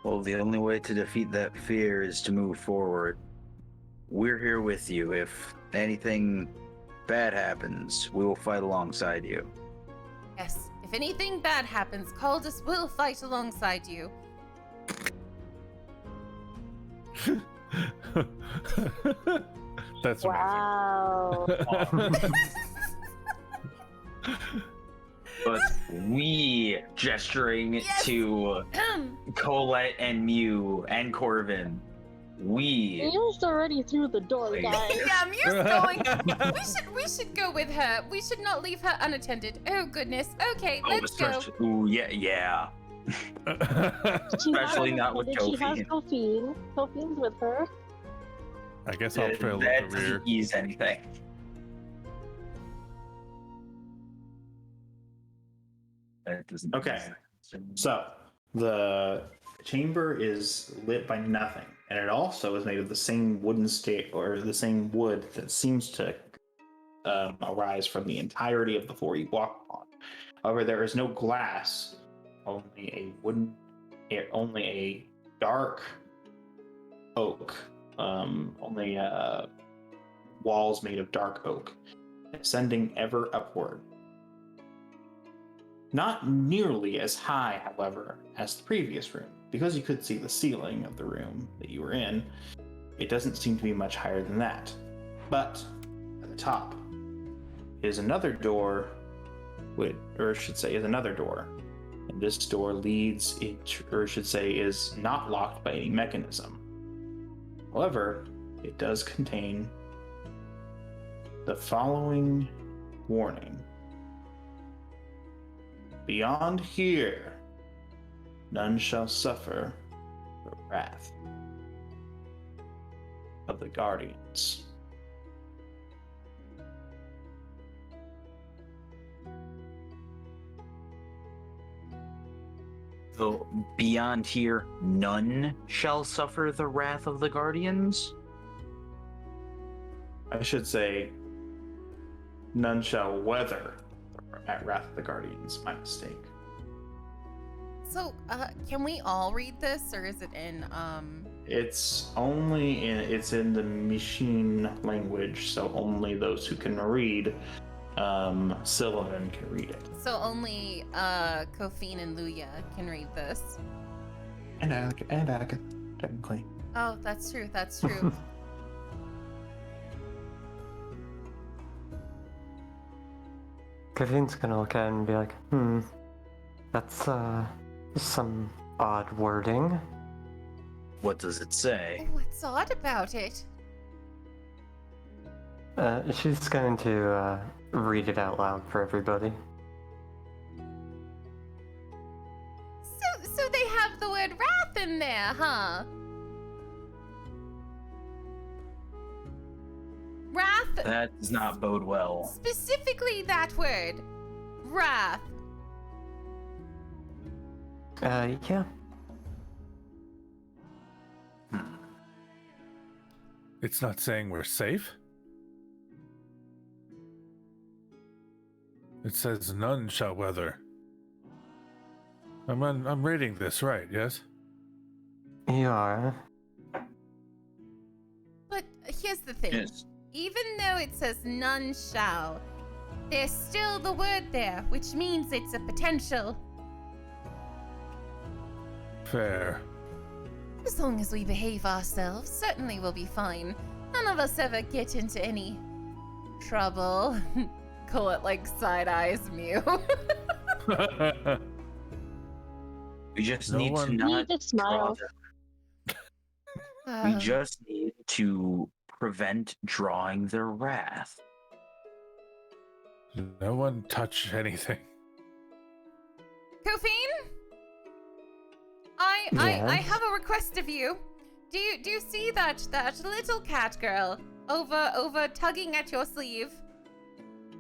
Well, the only way to defeat that fear is to move forward. We're here with you. If anything bad happens, we will fight alongside you. Yes, if anything bad happens, Caldus will fight alongside you. That's Wow. But we, gesturing Yes. to Colette and Mew and Corvin, we. Mew's already through the door, guys. Yeah, Mew's going. We should go with her. We should not leave her unattended. Oh goodness. Okay, let's go. Ooh, yeah. Especially not with She has Kofi. Sophine. Sophine's with her. I guess I'll trail That at the rear. doesn't ease anything. That doesn't. Okay. So the chamber is lit by nothing, and it also is made of the same wooden or the same wood that seems to arise from the entirety of the floor you walk on. However, there is no glass, only a dark oak, only walls made of dark oak, ascending ever upward. Not nearly as high, however, as the previous room. Because you could see the ceiling of the room that you were in, it doesn't seem to be much higher than that. But at the top is another door, is another door. And this door leads is not locked by any mechanism. However, it does contain the following warning. Beyond here, none shall suffer the wrath of the Guardians. So beyond here, none shall suffer the wrath of the guardians. I should say, none shall weather at Wrath of the Guardians. My mistake. So, can we all read this, or is it in, It's in the machine language, so only those who can read Sylvan can read it. So only, Kofine and Luya can read this? And Aga, technically. Oh, that's true, that's true. Kavin's gonna look at it and be like, that's, some odd wording. What does it say? What's odd about it? She's going to, read it out loud for everybody. So they have the word wrath in there, huh? Wrath, That does not bode well. specifically that word. Wrath. Yeah. It's not saying we're safe. It says none shall weather. I'm reading this right, yes? You are. But here's the thing. Yes. Even though it says none shall, there's still the word there, which means it's a potential. Fair. As long as we behave ourselves, certainly we'll be fine. None of us ever get into any trouble. Call it like side eyes, Mew. We just No need to one- not You just smile. draw them. We just need to prevent drawing their wrath. No one touch anything. Kofine? I Yes? have a request of you. Do you see that little cat girl over tugging at your sleeve?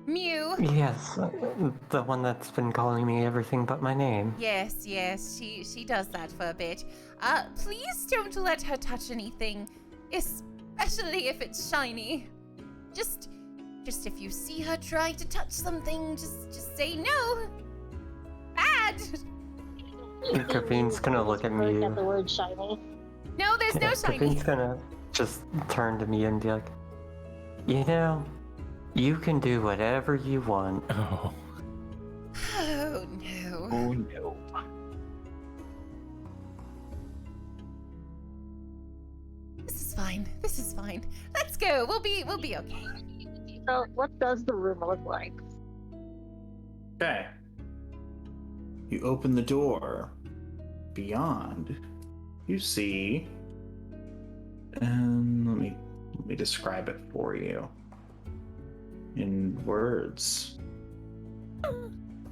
Mew. Yes, the one that's been calling me everything but my name. Yes, she does that for a bit. Please don't let her touch anything, especially if it's shiny. Just if you see her try to touch something, just say no. Bad. Kavine's gonna look at Really me. got the word shiny. No, there's no shiny. Kavine's gonna just turn to me and be like, you know, you can do whatever you want. Oh. Oh no. Oh no. This is fine. This is fine. Let's go. We'll be okay. So, what does the room look like? Okay. You open the door. Beyond, you see, and let me describe it for you in words.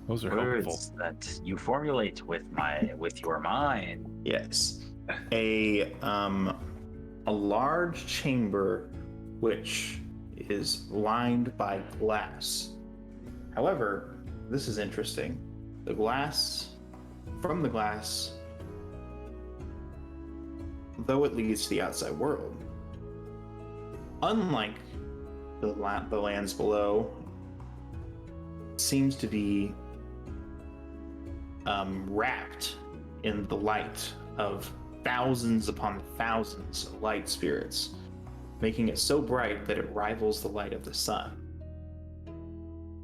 Those are helpful. Words that you formulate with your mind. Yes, a large chamber which is lined by glass. However, this is interesting. From the glass, though it leads to the outside world, unlike the lands below, seems to be wrapped in the light of thousands upon thousands of light spirits, making it so bright that it rivals the light of the sun.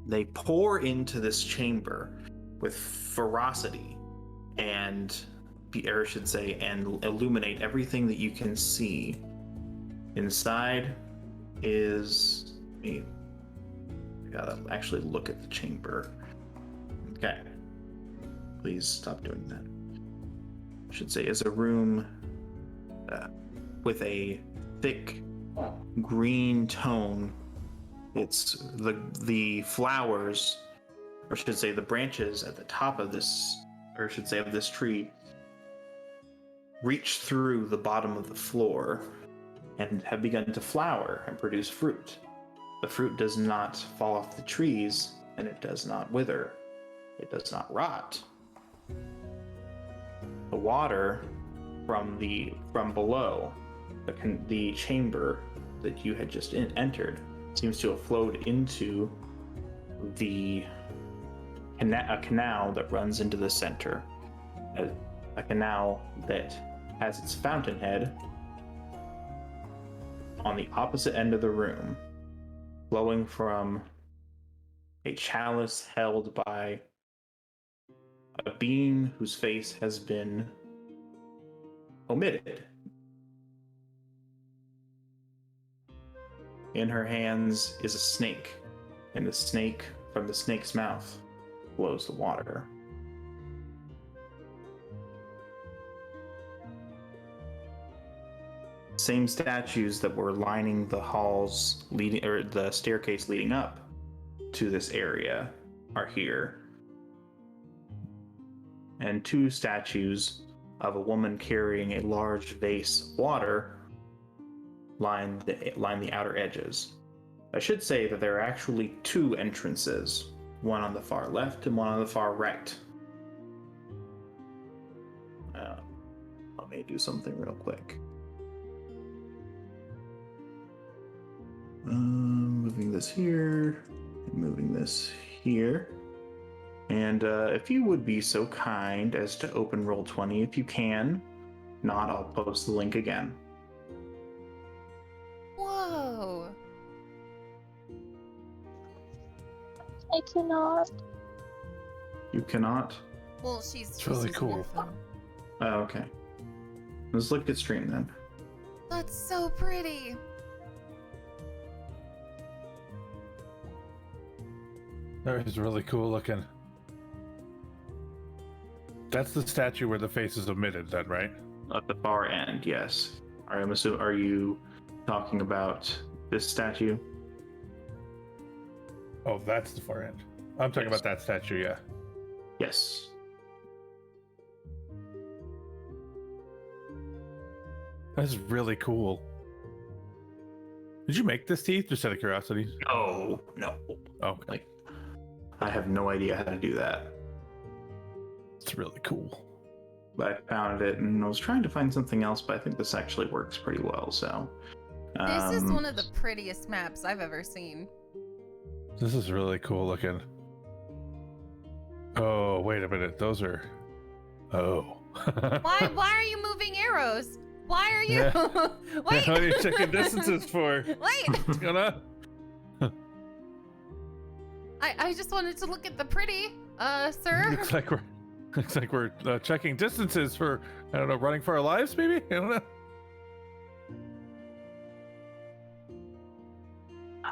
They pour into this chamber with ferocity and illuminate everything that you can see. Inside is I gotta actually look at the chamber. Okay. Please stop doing that. I should say is a room with a thick green tone. It's the flowers, or I should say the branches at the top of this, or I should say of this tree, reach through the bottom of the floor and have begun to flower and produce fruit. The fruit does not fall off the trees, and it does not wither. It does not rot. the water from below the chamber that you had just entered seems to have flowed into a canal that runs into the center. A canal that has its fountainhead on the opposite end of the room, flowing from a chalice held by a being whose face has been omitted. In her hands is a snake, and from the snake's mouth flows the water. Same statues that were lining the halls the staircase leading up to this area are here. And 2 statues of a woman carrying a large vase of water line the outer edges. I should say that there are actually 2 entrances, one on the far left and one on the far right. Let me do something real quick. Moving this here, and moving this here. And if you would be so kind as to open Roll20 if you can. Not, I'll post the link again. Whoa. I cannot. You cannot? Well, she's really using cool. her phone. Oh, okay. Let's look at stream then. That's so pretty. That is really cool looking. That's the statue where the face is omitted, then, right? At the far end, yes. I'm assuming, are you talking about this statue? Oh, that's the far end. I'm talking about that statue, yeah. Yes. That's really cool. Did you make this teeth, just out of curiosity? Oh, no. Oh, Like, I have no idea how to do that. it's really cool. But I found it and I was trying to find something else, but I think this actually works pretty well, so. This is one of the prettiest maps I've ever seen. This is really cool looking. Oh, wait a minute. Those are... Oh. Why are you moving arrows? Why are you? Wait. What are you checking distances for? Wait. What's going on? I just wanted to look at the pretty, sir. Looks like we're checking distances for, I don't know, running for our lives, maybe? I don't know.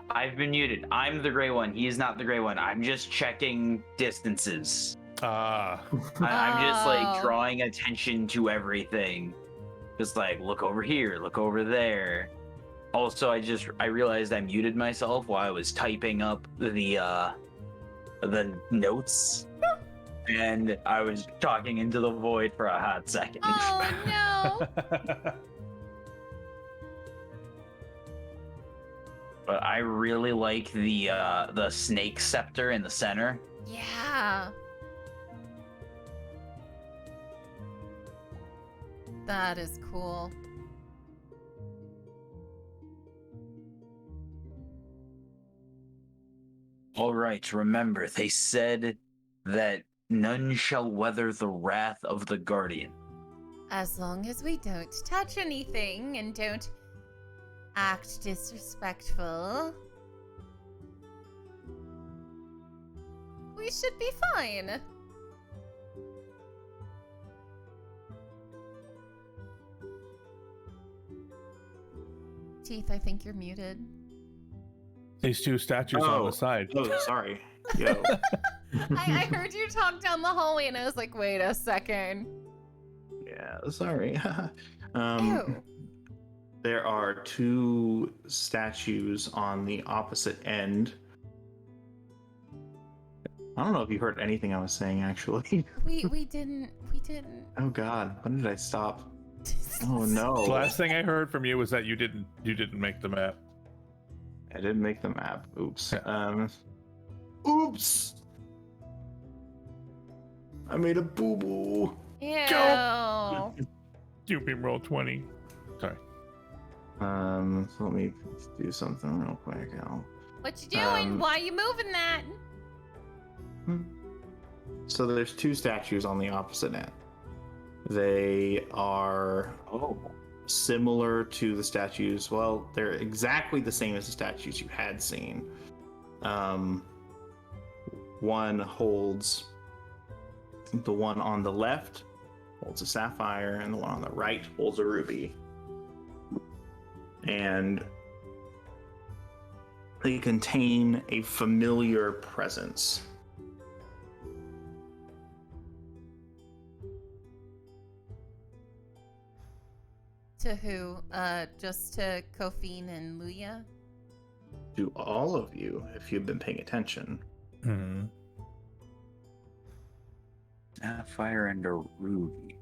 I've been muted. I'm the gray one. He is not the gray one. I'm just checking distances. Ah. I'm just Oh. like drawing attention to everything. Just like, look over here, look over there. Also, I realized I muted myself while I was typing up the notes. And I was talking into the void for a hot second. Oh no. But I really like the snake scepter in the center. Yeah. That is cool. All right, remember, they said that none shall weather the wrath of the Guardian. As long as we don't touch anything and don't act disrespectful, we should be fine. Teeth, I think you're muted. These 2 statues on the side. Oh, sorry. Yo. I heard you talk down the hallway and I was like, wait a second. Yeah, sorry. Ew. There are 2 statues on the opposite end. I don't know if you heard anything I was saying, actually. We didn't. Oh God, when did I stop? Oh no. The last thing I heard from you was that you didn't make the map. I didn't make the map. Oops. Yeah. Oops. I made a boo-boo. Ew. Stupid roll 20. Sorry. So let me do something real quick. What you doing? Why you moving that? So there's two statues on the opposite end. They are similar to the statues. Well, they're exactly the same as the statues you had seen. One holds, the one on the left holds a sapphire, and the one on the right holds a ruby. And they contain a familiar presence. To who? Just to Kofin and Luya? To all of you, if you've been paying attention. Hmm. Sapphire and a ruby.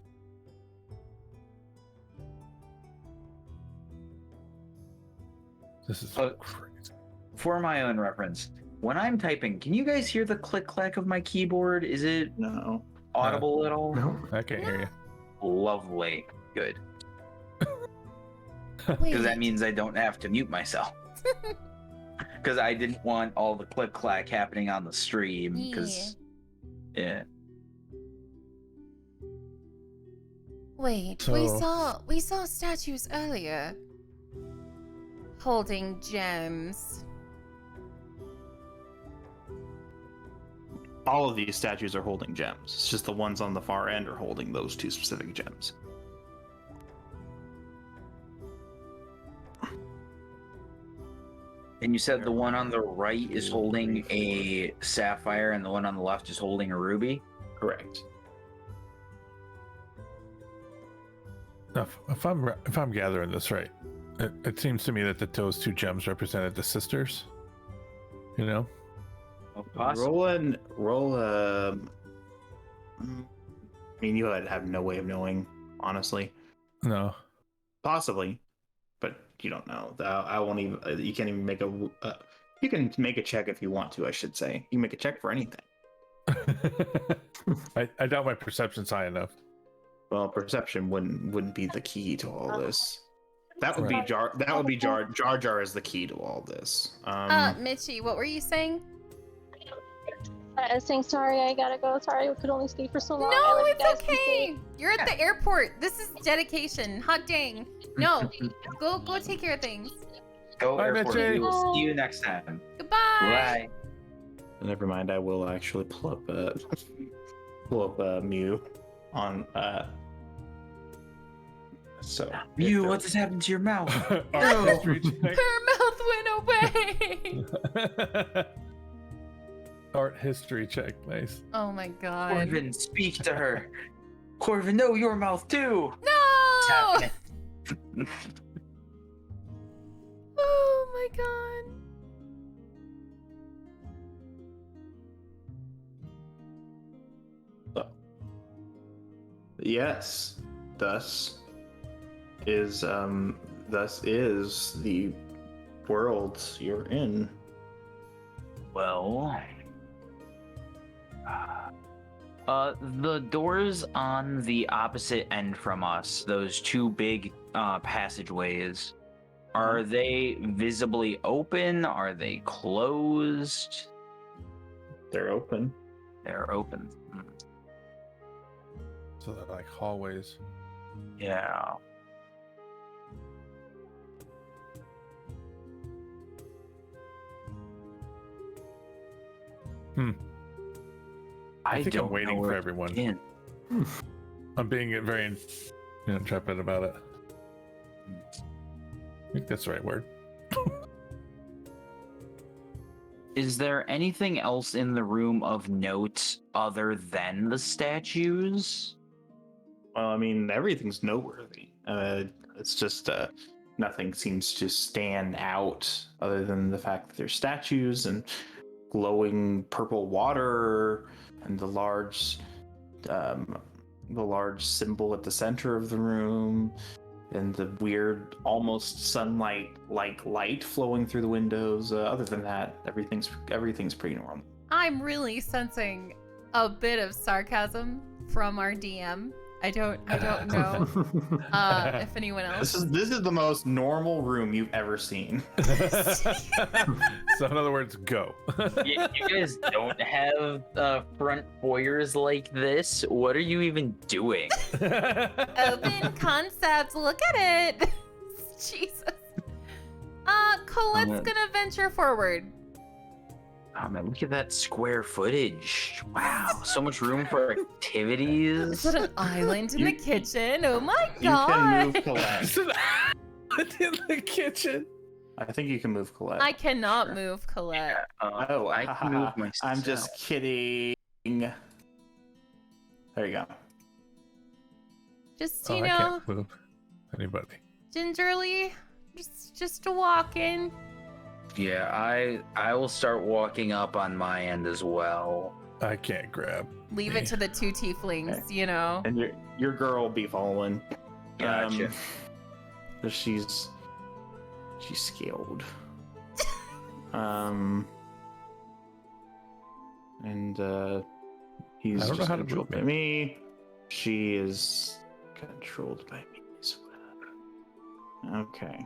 This is crazy. For my own reference, when I'm typing, can you guys hear the click clack of my keyboard? Is it No. audible at all? No. I can't hear you. Lovely. Good. Wait. Because that means I don't have to mute myself. Because I didn't want all the click clack happening on the stream. Because, yeah. Wait, So- we saw statues earlier. Holding gems. All of these statues are holding gems. It's just the ones on the far end are holding those two specific gems. And you said the one on the right is holding a sapphire and the one on the left is holding a ruby? Correct. If I'm gathering this right, it seems to me that those two gems represented the sisters. You know? Possibly. Roll a. I mean, you have no way of knowing, honestly. No. Possibly, but you don't know. I won't even. You can't even make a. You can make a check if you want to. I should say. You can make a check for anything. I doubt my perception's high enough. Well, perception wouldn't be the key to all this. That would Right. be Jar. That would be Jar. Jar Jar is the key to all this. Mitchie, what were you saying? I was saying sorry, I gotta go. Sorry, I could only stay for so long. I No, love you it's guys. Be okay. safe. You're at the airport. This is dedication. Hot dang. No, go take care of things. Go Bye, airport. Mitchie. We will see you next time. Goodbye. Bye. Never mind. I will actually pull up Mew on. So You, what has happened to your mouth? Art history check. Her mouth went away. Art history check. Nice. Oh my god. Corvin, speak to her. Corvin, no, your mouth too. What's No! happening? Oh my god. Yes, thus is the world you're in. Well, the doors on the opposite end from us, those two big passageways, are they visibly open? Are they closed? They're open. They're open. So they're like hallways. Yeah. I think I'm don't waiting know for where everyone. to begin. I'm being very intrepid about it. I think that's the right word. Is there anything else in the room of note other than the statues? Well, I mean, everything's noteworthy. It's just nothing seems to stand out other than the fact that there's statues and glowing purple water and the large symbol at the center of the room and the weird almost sunlight like light flowing through the windows. Other than that, everything's pretty normal. I'm really sensing a bit of sarcasm from our DM I don't know if anyone else. This is the most normal room you've ever seen. So in other words, go. You guys don't have front foyers like this. What are you even doing? Open concept. Look at it. Jesus. Colette's gonna venture forward. Oh man, look at that square footage. Wow, so much room for activities. Is that an island in the kitchen? Oh my You can god. move Colette. In the kitchen. I think you can move Colette. I cannot move Colette. Oh, I can move myself. I'm just kidding. There you go. Just, Oh, you I know, can't move anybody. gingerly, just walking. Yeah, I will start walking up on my end as well. I can't grab. Leave it to the two tieflings, you know. And your girl will be following. Gotcha. But she's scaled. And he's I don't know just how to controlled move, by me. She is controlled by me as well. Okay.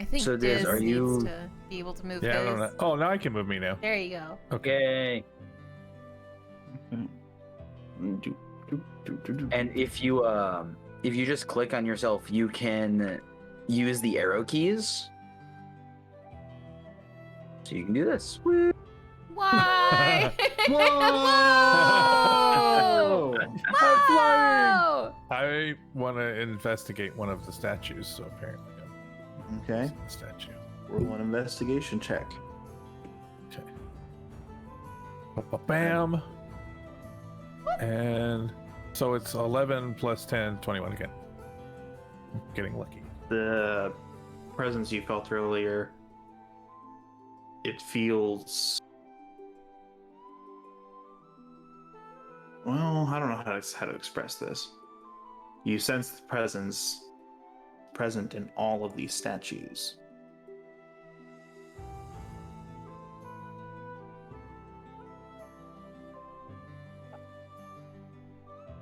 I think So, Diz, Diz are needs you- to be able to move Yeah, I his. don't know. Oh, now I can move me now. There you go. Okay. Yay. Do. And if you just click on yourself, you can use the arrow keys. So you can do this. Why? Whoa! I'm flying! Whoa! I want to investigate one of the statues, so apparently I'm Okay. the statue. Roll an investigation check. Okay. Bam. And so it's 11 plus 10, 21 again. Getting lucky. The presence you felt earlier, it feels, well, I don't know how to express this. You sense the presence present in all of these statues.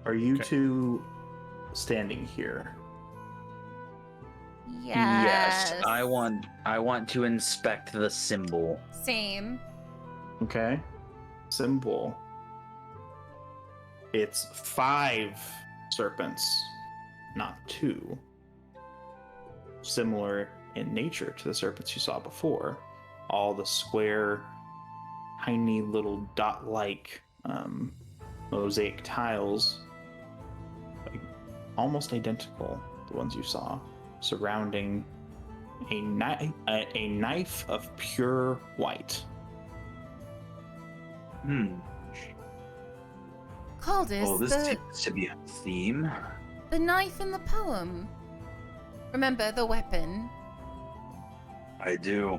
Are you Okay. two standing here? Yes. Yes, I want to inspect the symbol. Same. Okay. Symbol. It's 5 serpents, not 2. Similar in nature to the serpents you saw before. All the square, tiny little dot-like mosaic tiles, like, almost identical to the ones you saw, surrounding a knife of pure white. Caldus, Oh, this seems to be a theme. the knife in the poem. Remember the weapon? I do.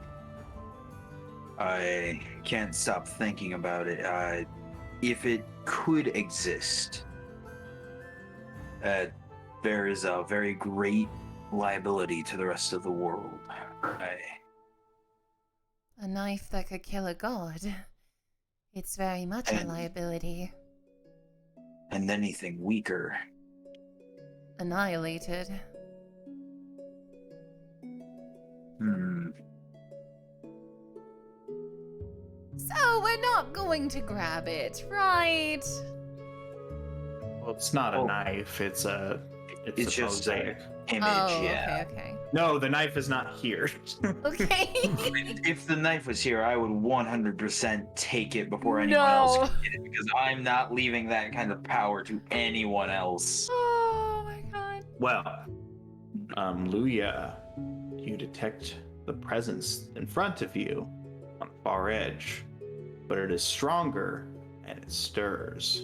I can't stop thinking about it. If it could exist, there is a very great liability to the rest of the world. A knife that could kill a god. It's very much a And- liability. And anything weaker. Annihilated. So we're not going to grab it, right? Well, it's not a Oh. knife. It's a It's just mosaic. Image, Oh, yeah. okay, No, the knife is not here. okay. If the knife was here, I would 100% take it before anyone No. else could get it, because I'm not leaving that kind of power to anyone else. Oh my god. Well, Luya, you detect the presence in front of you on the far edge, but it is stronger and it stirs.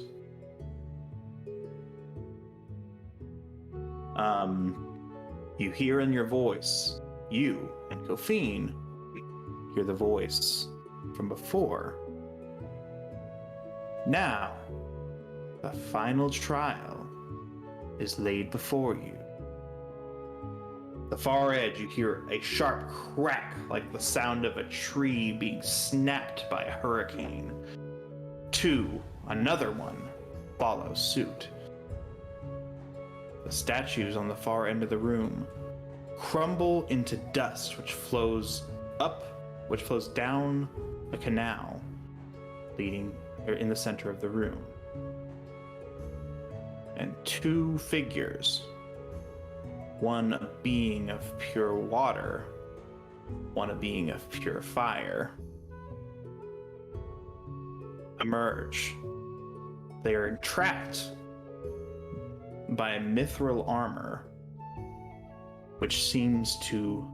You hear in your voice, you and Kofine hear the voice from before. Now, the final trial is laid before you. The far edge, you hear a sharp crack like the sound of a tree being snapped by a hurricane. another one follows suit. The statues on the far end of the room crumble into dust, which flows down a canal leading in the center of the room. And 2 figures, one a being of pure water, one a being of pure fire, emerge. They are entrapped by a mithril armor, which seems to,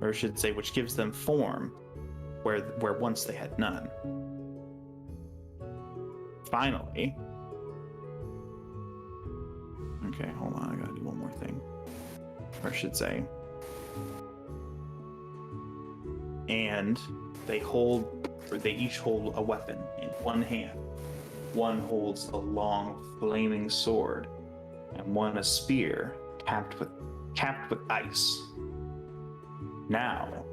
or I should say, which gives them form where once they had none. Finally, okay, hold on, I gotta do one more thing. Or I should say, and they each hold a weapon in one hand. One holds a long flaming sword, and one a spear capped with ice. Now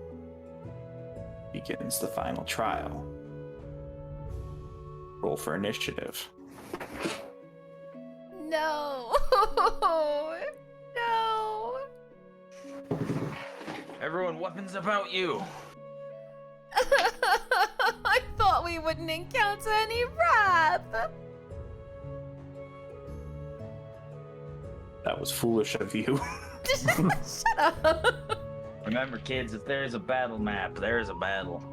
begins the final trial. Roll for initiative. No. No. Everyone, weapons about you. I thought we wouldn't encounter any wrath. That was foolish of you. Shut up. Remember, kids, if there's a battle map, there's a battle.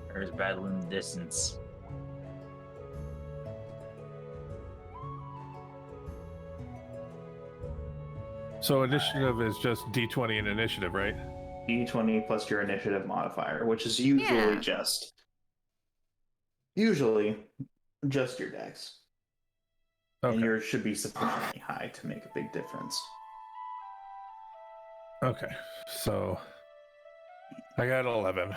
There's a battle in the distance. So initiative is just D20 in initiative, right? D20 plus your initiative modifier, which is usually just your dex. Okay. And yours should be sufficiently high to make a big difference. Okay. So I got 11.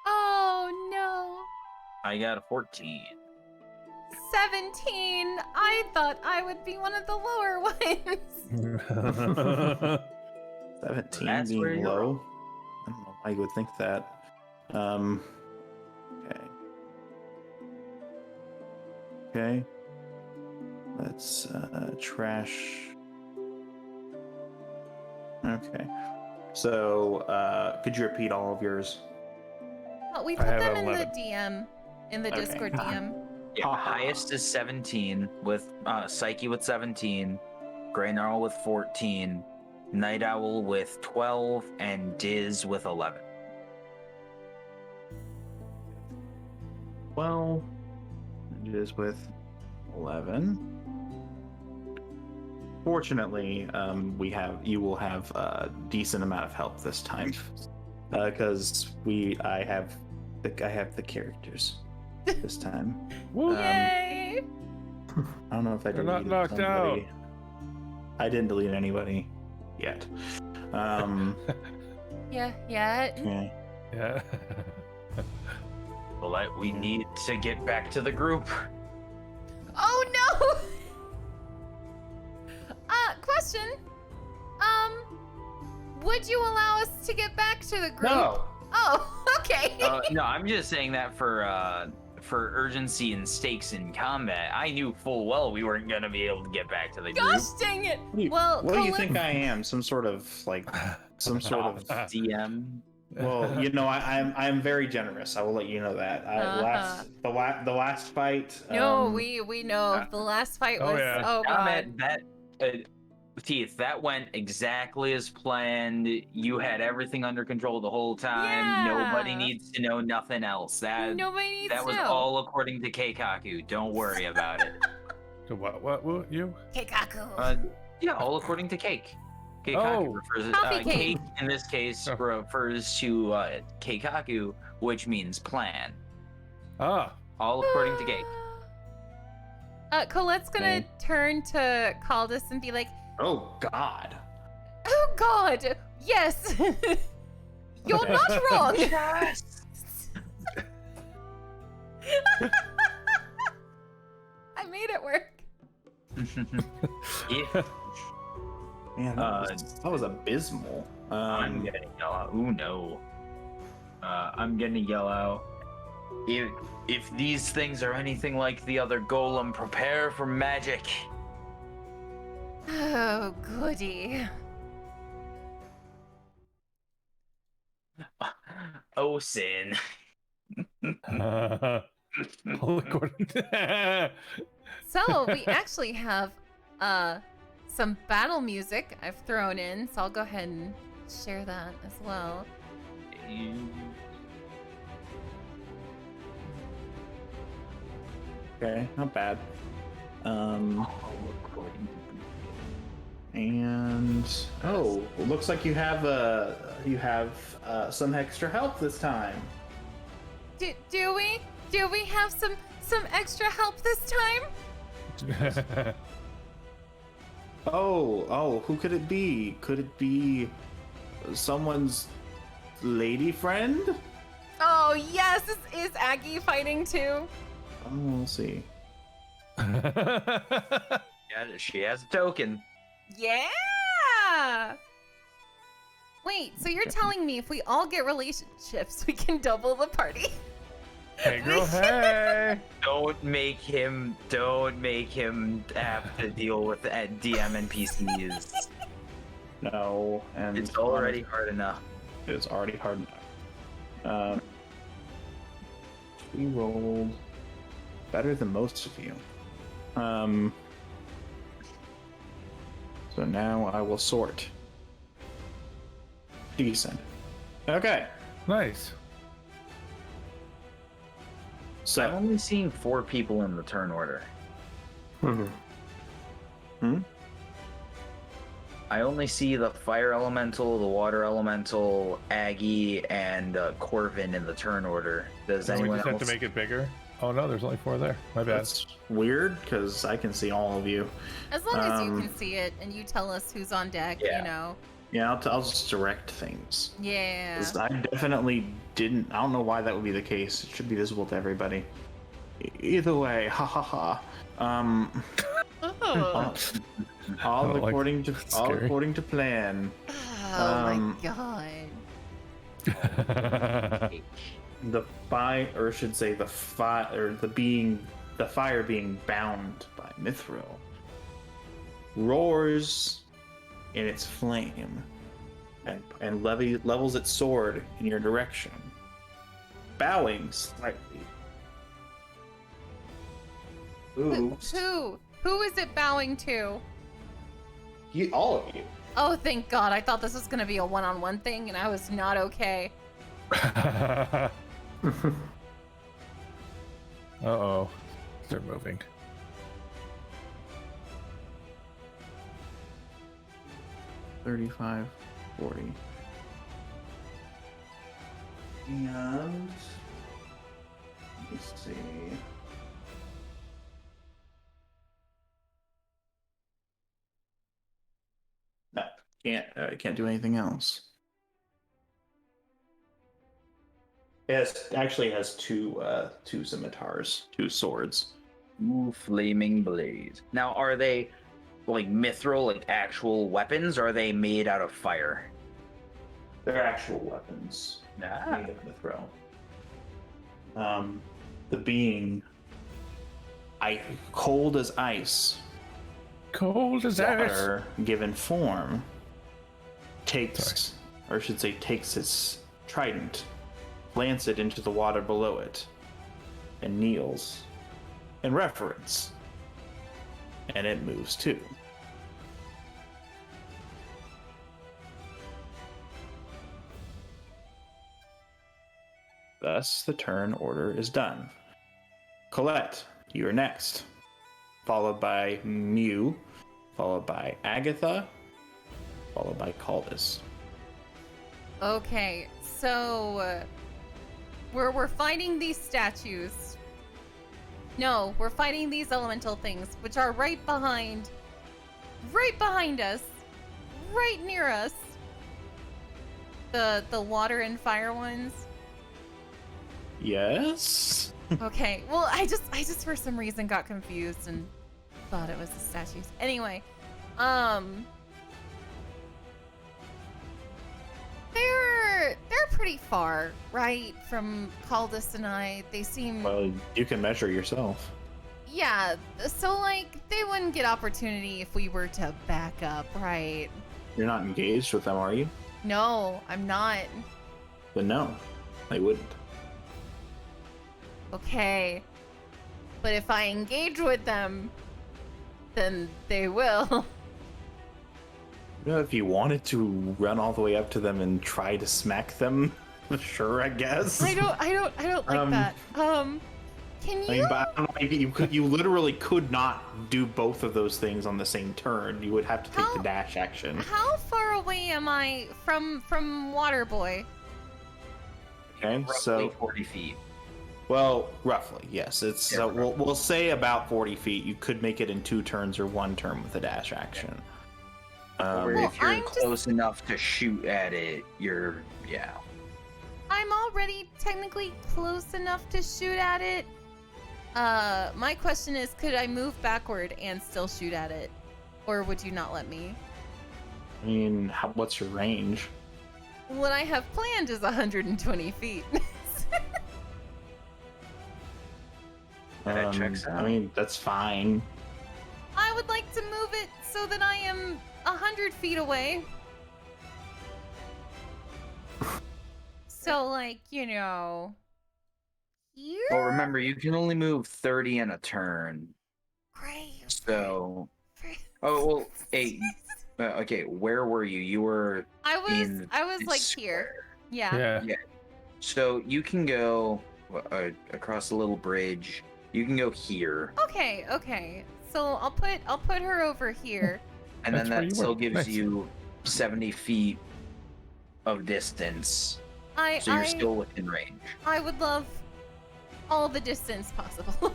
Oh no. I got a 14. 17. I thought I would be one of the lower ones. 17 That's where being you're low. I don't know why you would think that. Okay. Okay. Let's trash. Okay. So, could you repeat all of yours? Well, we I put have them in 11. the DM, in the Okay. Discord DM. Yeah, highest is 17, with Psyche with 17, Grey Gnarl with 14, Night Owl with 12, and Diz with 11. Well, it is with 11. Fortunately, you will have a decent amount of help this time, because I have the characters this time. Woo! Yay! I don't know if I They're deleted not knocked somebody. I didn't delete anybody yet. Yeah. Okay. Yeah. Well, we need to get back to the group. Oh no! Question. Would you allow us to get back to the group? No. Oh, okay. No, I'm just saying that for urgency and stakes in combat. I knew full well we weren't gonna be able to get back to the group. Gosh dang it! Well, What do you Colin- think I am? Some sort of DM. Well, I'm very generous. I will let you know that. The last fight. No, we know. The last fight was. Oh, yeah. Oh god. That Teeth, that went exactly as planned. You had everything under control the whole time. Yeah. Nobody needs to know nothing else. Nobody needs that to was know. all according to Keikaku. Don't worry about it. So what you? Keikaku. Yeah, all according to Cake. Keikaku Oh. refers Coffee cake. Cake in this case refers to Keikaku, which means plan. Ah. All according to Cake. Colette's gonna turn to Caldus and be like, Oh God. "Oh God, yes, you're not wrong." I made it work. Yeah. Man, that was abysmal. I'm gonna yell out. Ooh no. I'm gonna yell out. If these things are anything like the other golem, prepare for magic. Oh, goody. Oh, sin. All according to- So we actually have some battle music I've thrown in, so I'll go ahead and share that as well. Okay, not bad. And oh, looks like you have some extra help this time. Do we have some extra help this time? Oh, who could it be? Could it be someone's lady friend? Oh yes, is Aggie fighting too? Oh, we'll see. Yeah, she has a token. Yeah. Wait, so you're telling me if we all get relationships, we can double the party? Hey girl, hey! Don't make him have to deal with DM NPCs. No, and It's already hard enough. It's already hard enough. We rolled better than most of you. So now I will sort. Decent. Okay. Nice. I'm So, only seeing 4 people in the turn order. I only see the fire elemental, the water elemental, Aggie, and Corvin in the turn order. Does So we anyone just else? have to make it bigger. Oh no, there's only 4 there. My bad. that's weird because I can see all of you. As long as you can see it and you tell us who's on deck, Yeah. you know. Yeah, I'll just direct things. Yeah. 'Cause I definitely didn't. I don't know why that would be the case. It should be visible to everybody. Either way, ha ha ha. Oh, All Oh, like, according to that's all scary. according to plan. my god. The fire, or should say the fire, the fire being bound by Mithril, roars in its flame, and levels its sword in your direction, bowing slightly. Oops. Who is it bowing to? All of you. Oh, thank God. I thought this was going to be a one-on-one thing, and I was not okay. Uh-oh. They're moving. 35, 40. And let me see. No, can't do anything else. It actually has two scimitars, 2 swords. Ooh, flaming blaze. Now, are they like mithril, like actual weapons, or are they made out of fire? They're actual weapons made of mithril. The being, cold as ice, Cold as ice. water given form, takes its trident, plants it into the water below it, and kneels in reverence. And it moves too. Thus, the turn order is done. Colette, you're next. Followed by Mew, followed by Agatha, followed by Caldus. Okay, so we're fighting these statues. No, we're fighting these elemental things, which are right behind us, right near us. The water and fire ones. Yes? Okay, well, I just for some reason got confused and thought it was the statues. Anyway, they're pretty far, right? From Caldas and I. They seem... Well, you can measure yourself. Yeah, so, like, they wouldn't get opportunity if we were to back up, right? You're not engaged with them, are you? No, I'm not. Then no, they wouldn't. Okay. But if I engage with them, then they will. You know, if you wanted to run all the way up to them and try to smack them, sure, I guess. I don't like that. Can you? I mean, but I don't know, you literally could not do both of those things on the same turn. You would have to take the dash action. How far away am I from Waterboy? Okay, Roughly so 40 feet. well, roughly, yes. It's Yeah, we'll say about 40 feet. You could make it in 2 turns or 1 turn with a dash action. Or Well, if you're I'm just- close enough to shoot at it, yeah. I'm already technically close enough to shoot at it. My question is, could I move backward and still shoot at it? Or would you not let me? I mean, what's your range? What I have planned is 120 feet. That checks out. I mean, that's fine. I would like to move it so that I am 100 feet away. So, like, you know, here? Well, remember, you can only move 30 in a turn. Great. So, oh, well, hey, okay, where were you? You were I was in like square. here. Yeah. Yeah. So you can go across the little bridge. You can go here, Okay. So I'll put her over here. and That's then where that you still were. gives Nice. you 70 feet of distance. I So you're still within range. I would love all the distance possible.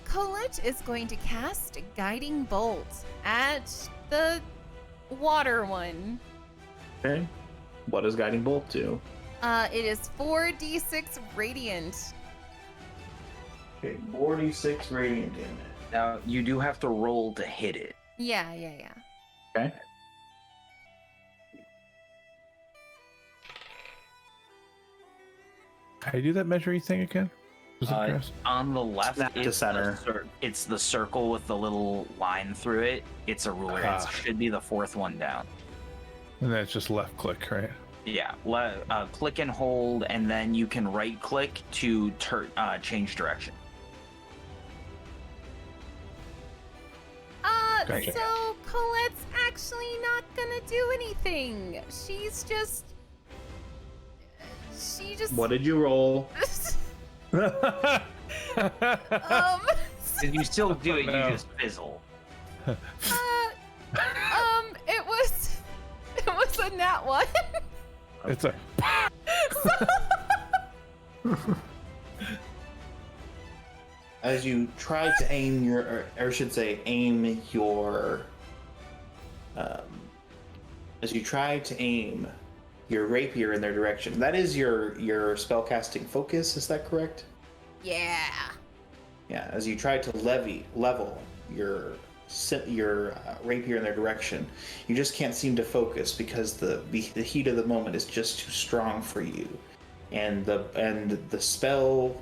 Colette is going to cast Guiding Bolt at the water one. Okay. What does Guiding Bolt do? It is 4d6 radiant. Okay, 46 radiant damage. Now you do have to roll to hit it. Yeah. Okay. How do you do that measuring thing again? Was it grass? On the left, Snap to it's center. It's the circle with the little line through it. It's a ruler. Ah. It should be the 4th one down. And then it's just left click, right? Yeah, click and hold, and then you can right click to change direction. Gotcha. So Colette's actually not gonna do anything. She just What did you roll? If you still do it, No. you just fizzle. it was a nat 1. It's a As you try to aim your, or I should say, aim your, as you try to aim your rapier in their direction. That is your spellcasting focus. Is that correct? Yeah. Yeah. As you try to level your rapier in their direction, you just can't seem to focus because the heat of the moment is just too strong for you, and the spell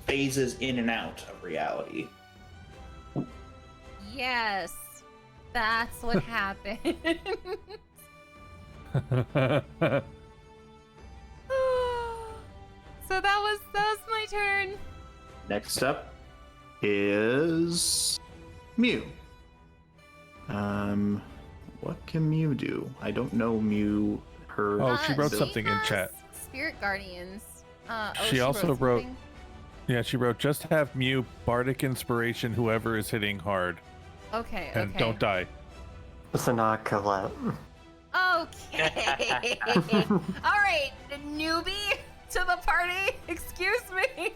phases in and out of reality. Yes. That's what happened. So that was my turn. Next up is Mew. What can Mew do? I don't know Mew. Her. Oh, she wrote she something in has chat. Spirit Guardians. She also wrote- something. Yeah, she wrote, just have Mew bardic inspiration whoever is hitting hard. Okay. And don't die. So not Colette. Okay. All right, newbie to the party. Excuse me.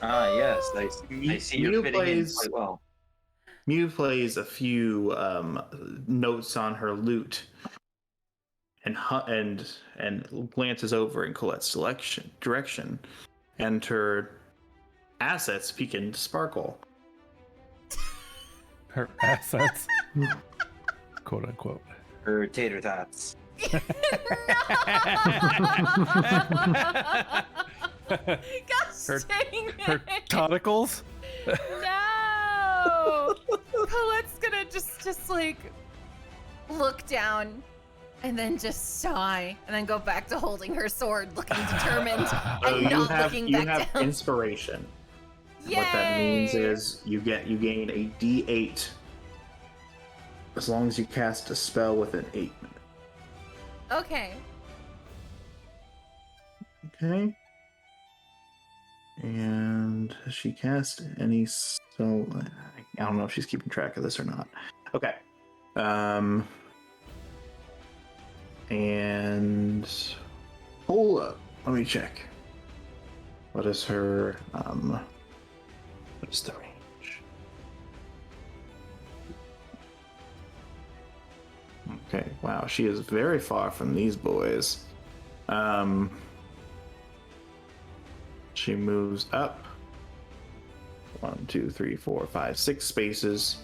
Yes, I see you're Mew fitting in plays- quite well. Mew plays a few notes on her lute, and glances over in Colette's direction, and her assets begin to sparkle. Her assets. Quote unquote. Her tater tots. Gosh dang it. Her tentacles. No! Colette's gonna just like look down and then just sigh and then go back to holding her sword, looking determined and not looking back down. Inspiration. Yay! What that means is you gain a D8 as long as you cast a spell within 8 minutes. Okay. Okay. And has she cast any so I don't know if she's keeping track of this or not. Okay. And hold up. Let me check. What is her what is the range? Okay, wow, she is very far from these boys. She moves up 1, 2, 3, 4, 5, 6 spaces.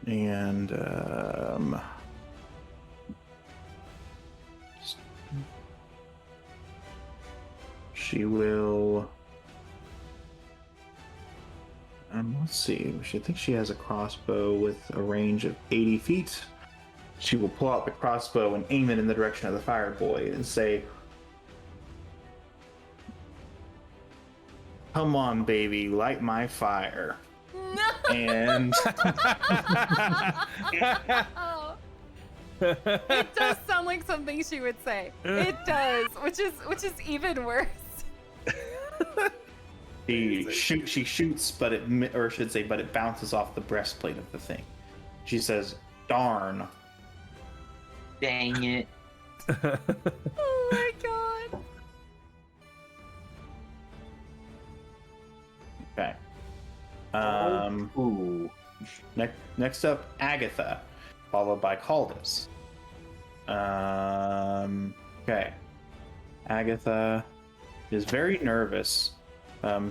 And she will let's see, I think she has a crossbow with a range of 80 feet. She will pull out the crossbow and aim it in the direction of the fire boy and say, "Come on, baby, light my fire." No! And It does sound like something she would say. It does, which is even worse. she shoots, but it bounces off the breastplate of the thing. She says, "Darn." Dang it. Oh my god. Okay. Ooh. Next up, Agatha, followed by Caldus. Okay. Agatha is very nervous.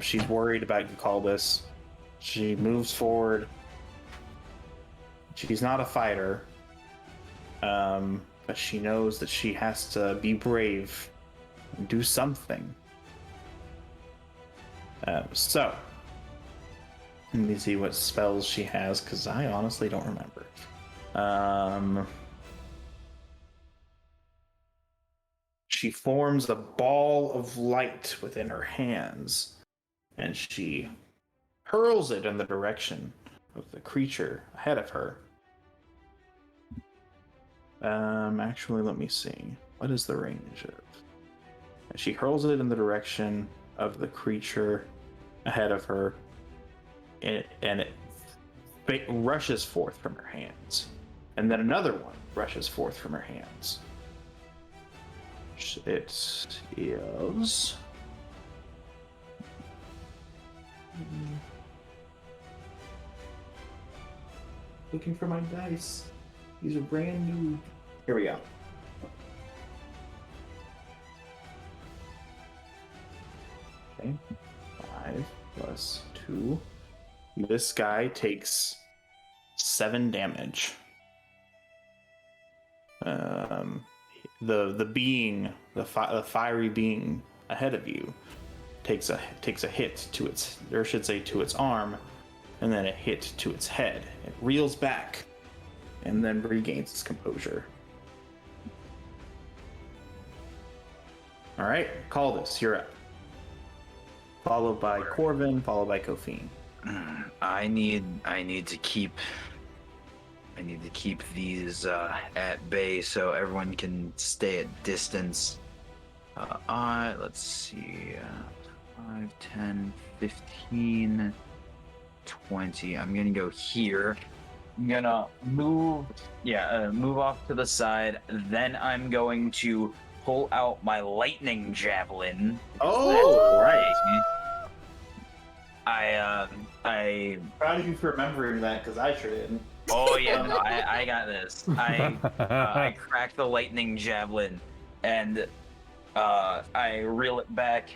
She's worried about Caldus. She moves forward. She's not a fighter, but she knows that she has to be brave and do something. So, let me see what spells she has, because I honestly don't remember. She forms a ball of light within her hands, and she hurls it in the direction of the creature ahead of her. Actually, let me see. What is the range of? She hurls it in the direction of the creature ahead of her, and it rushes forth from her hands. And then another one rushes forth from her hands. It is... Looking for my dice. These are brand new. Here we go. Okay. 5 plus 2. This guy takes 7 damage. The being, the fiery being ahead of you, takes a hit to its, or I should say, to its arm, and then a hit to its head. It reels back, and then regains its composure. All right, Caldus, you're up. Followed by Corvin, followed by Kofin. I need to keep these at bay so everyone can stay at distance. Let's see, 5, 10, 15, 20. I'm gonna go here. I'm gonna move off to the side. Then I'm going to pull out my lightning javelin. Oh, right. I Proud of you for remembering that, because I sure didn't. Oh yeah, no, I got this. I cracked the lightning javelin, and I reel it back.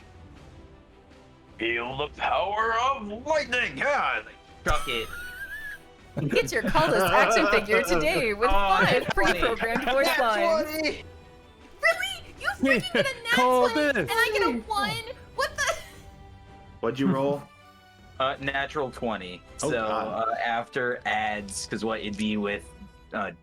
Feel the power of lightning! Yeah, I chuck it Get your Caldas action figure today with 5 pre-programmed voice lines. Really? You freaking get a nat Call 20 this. and I get a 1? What the? What'd you roll? Natural 20. Oh, So God. after adds, because what it'd be with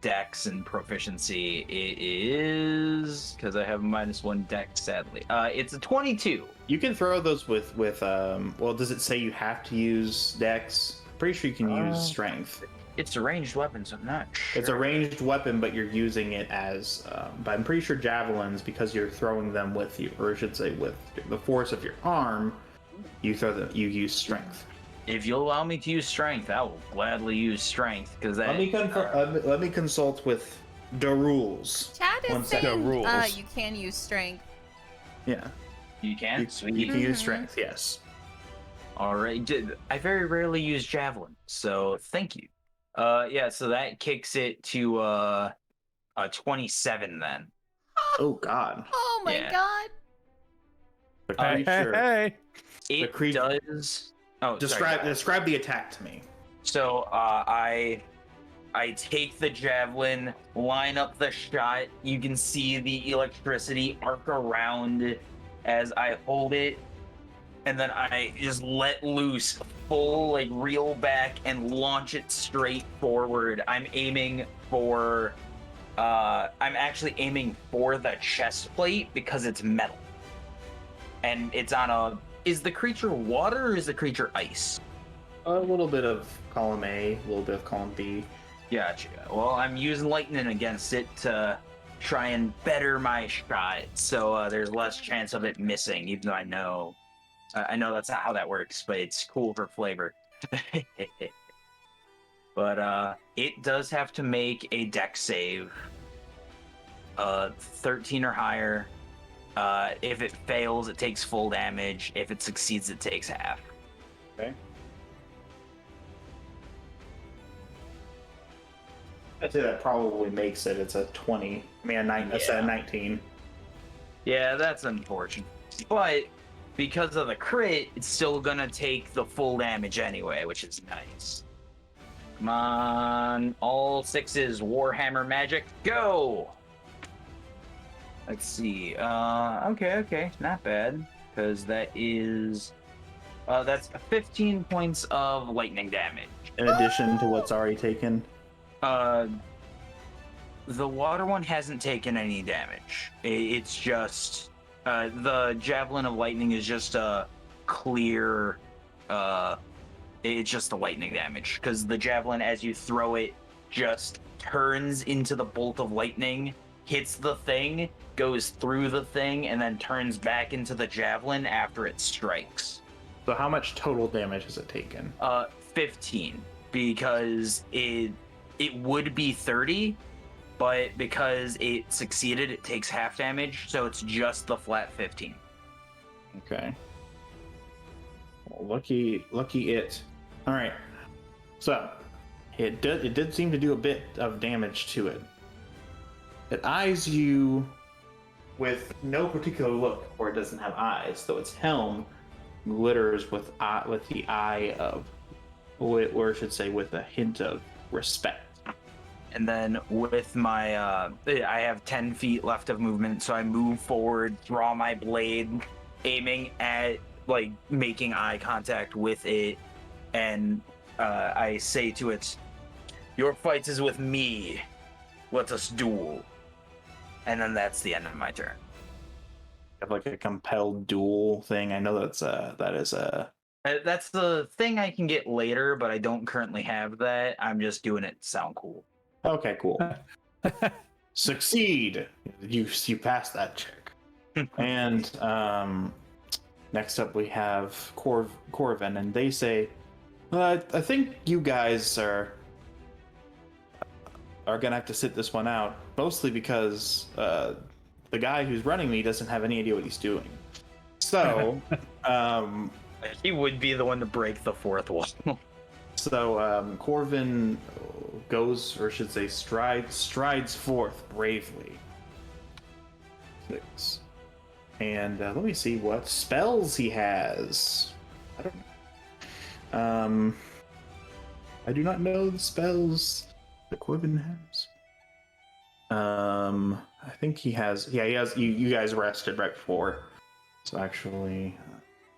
dex and proficiency, it is because I have -1 dex. Sadly, it's a 22. You can throw those with well, does it say you have to use Dex? Pretty sure you can use Strength. It's a ranged weapon, so I'm not sure. It's a ranged weapon, but you're using it as. But I'm pretty sure javelins, because you're throwing them with you, or I should say, with the force of your arm, you throw them. You use Strength. If you'll allow me to use strength, I will gladly use strength because that. Let me consult with the rules. Chad One is second. saying rules. you can use strength. Yeah, You can. Sweet. you can use Mhm. Strength. Yes. All right. I very rarely use javelin, so thank you. Yeah. So that kicks it to a 27 then. Oh God. Oh my Yeah. god. The Hey, creature. hey. It creature- does. Oh, Describe sorry. describe the attack to me. So I take the javelin, line up the shot. You can see the electricity arc around as I hold it, and then I just let loose, full like reel back and launch it straight forward. I'm actually aiming for the chest plate because it's metal, and it's on a. Is the creature water or is the creature ice? A little bit of column A, a little bit of column B. Gotcha. Well, I'm using lightning against it to try and better my shot, so there's less chance of it missing. Even though I know that's not how that works, but it's cool for flavor. But it does have to make a dex save, 13 or higher. If it fails, it takes full damage. If it succeeds, it takes half. Okay. I'd say that probably makes it. It's a 20. I mean, I said a 19. Yeah, that's unfortunate. But because of the crit, it's still gonna take the full damage anyway, which is nice. Come on, all 6s, Warhammer magic, go! Let's see. Okay, not bad, because that's 15 points of lightning damage. In addition to what's already taken. The water one hasn't taken any damage. It's just the javelin of lightning is just a clear. It's just the lightning damage because the javelin, as you throw it, just turns into the bolt of lightning, hits the thing, goes through the thing, and then turns back into the javelin after it strikes. So how much total damage has it taken? 15, because it would be 30, but because it succeeded, it takes half damage, so it's just the flat 15. Okay. Well, lucky it. All right. So it did seem to do a bit of damage to it. It eyes you with no particular look, or it doesn't have eyes, though its helm glitters with the eye of, or I should say, with a hint of respect. And then with my, I have 10 feet left of movement, so I move forward, draw my blade, aiming at, like, making eye contact with it, and I say to it, "Your fight is with me. Let us duel." And then that's the end of my turn. Have like a compelled duel thing. I know that is a. That's the thing I can get later, but I don't currently have that. I'm just doing it to sound cool. Okay, cool. Succeed. You passed that check. And next up we have Corvin, and they say, I think you guys are gonna have to sit this one out, mostly because the guy who's running me doesn't have any idea what he's doing. So, He would be the one to break the fourth wall. Corvin goes, or should say, strides forth bravely. 6. And let me see what spells he has. I don't know. I do not know the spells that Corbin has. I think he has. Yeah, he has. You guys rested right before, so actually,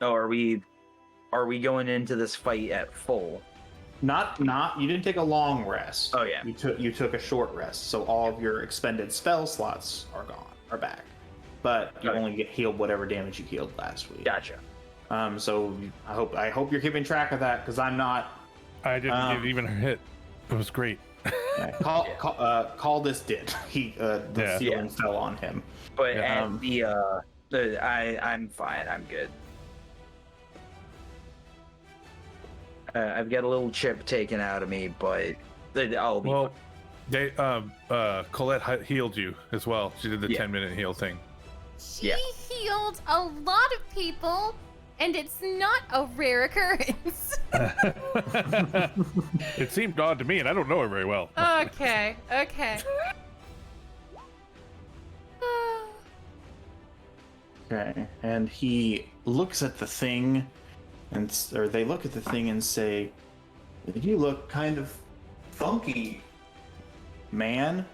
Oh, are we going into this fight at full? not. You didn't take a long rest. Oh, yeah. You took a short rest, so all of your expended spell slots are back, but you Okay. only get healed whatever damage you healed last week. Gotcha. So I hope you're keeping track of that because I'm not. I didn't get even a hit. It was great. Yeah, call this did. The ceiling fell on him. But Yeah. at I'm fine. I'm good. I've got a little chip taken out of me, but I'll be. Well, they Colette healed you as well. She did the 10-minute heal thing. She Yeah. healed a lot of people, and it's not a rare occurrence. It seemed odd to me, and I don't know her very well. Okay. Okay, and he looks at the thing, or they look at the thing and say, "You look kind of funky, man."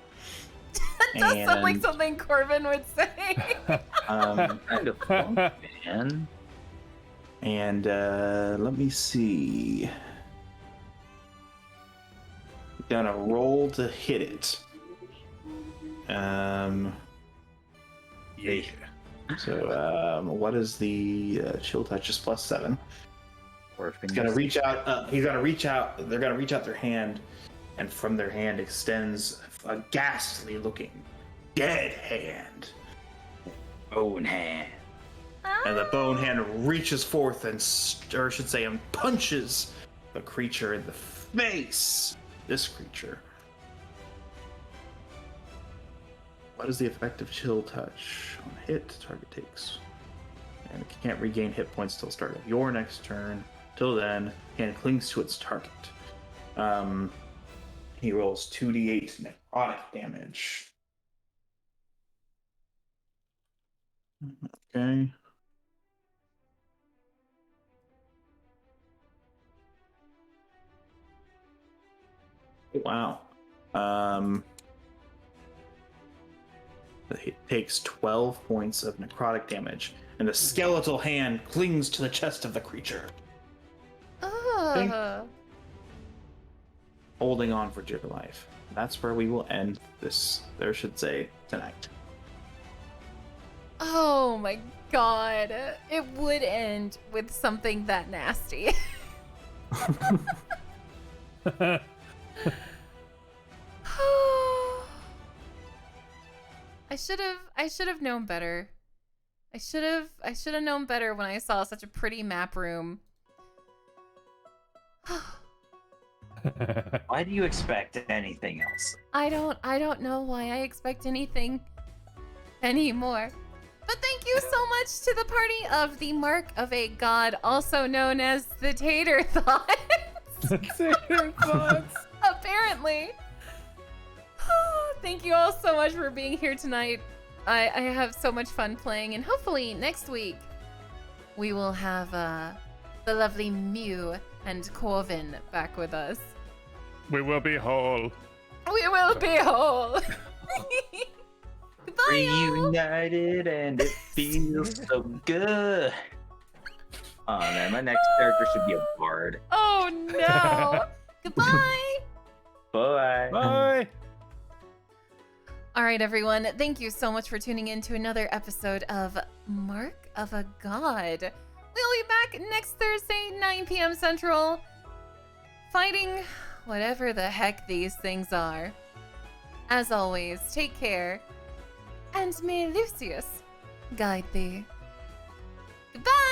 That does sound like something Corbin would say. Kind of fun, man. And let me see. Gonna roll to hit it. Yeah. So what is the chill touch? Is +7. Or He's gonna reach out. He's gonna reach out. They're gonna reach out their hand, and from their hand extends a ghastly-looking, dead hand. bone hand. And the bone hand reaches forth and, or I should say, and punches the creature in the face. This creature. What is the effect of chill touch? On hit, target takes. And it can't regain hit points till start of your next turn. Till then, hand clings to its target. He rolls 2d8 necrotic damage. Okay. Wow. It takes 12 points of necrotic damage, and the skeletal hand clings to the chest of the creature, holding on for dear life. That's where we will end this, there should say, tonight. Oh my god. It would end with something that nasty. I should have known better. I should have known better when I saw such a pretty map room. Why do you expect anything else? I don't know why I expect anything anymore. But thank you so much to the party of the Mark of a God, also known as the Tater Thoughts. Tater Thoughts. Apparently. Thank you all so much for being here tonight. I have so much fun playing, and hopefully next week we will have the lovely Mew and Corvin back with us. We will be whole. We will be whole. Goodbye, y'all. Reunited and it feels so good. Oh man, my next character should be a bard. Oh no. Goodbye. Bye. Bye. All right, everyone. Thank you so much for tuning in to another episode of Mark of a God. We'll be back next Thursday, 9 p.m. Central, fighting whatever the heck these things are. As always, take care, and may Lucius guide thee. Goodbye!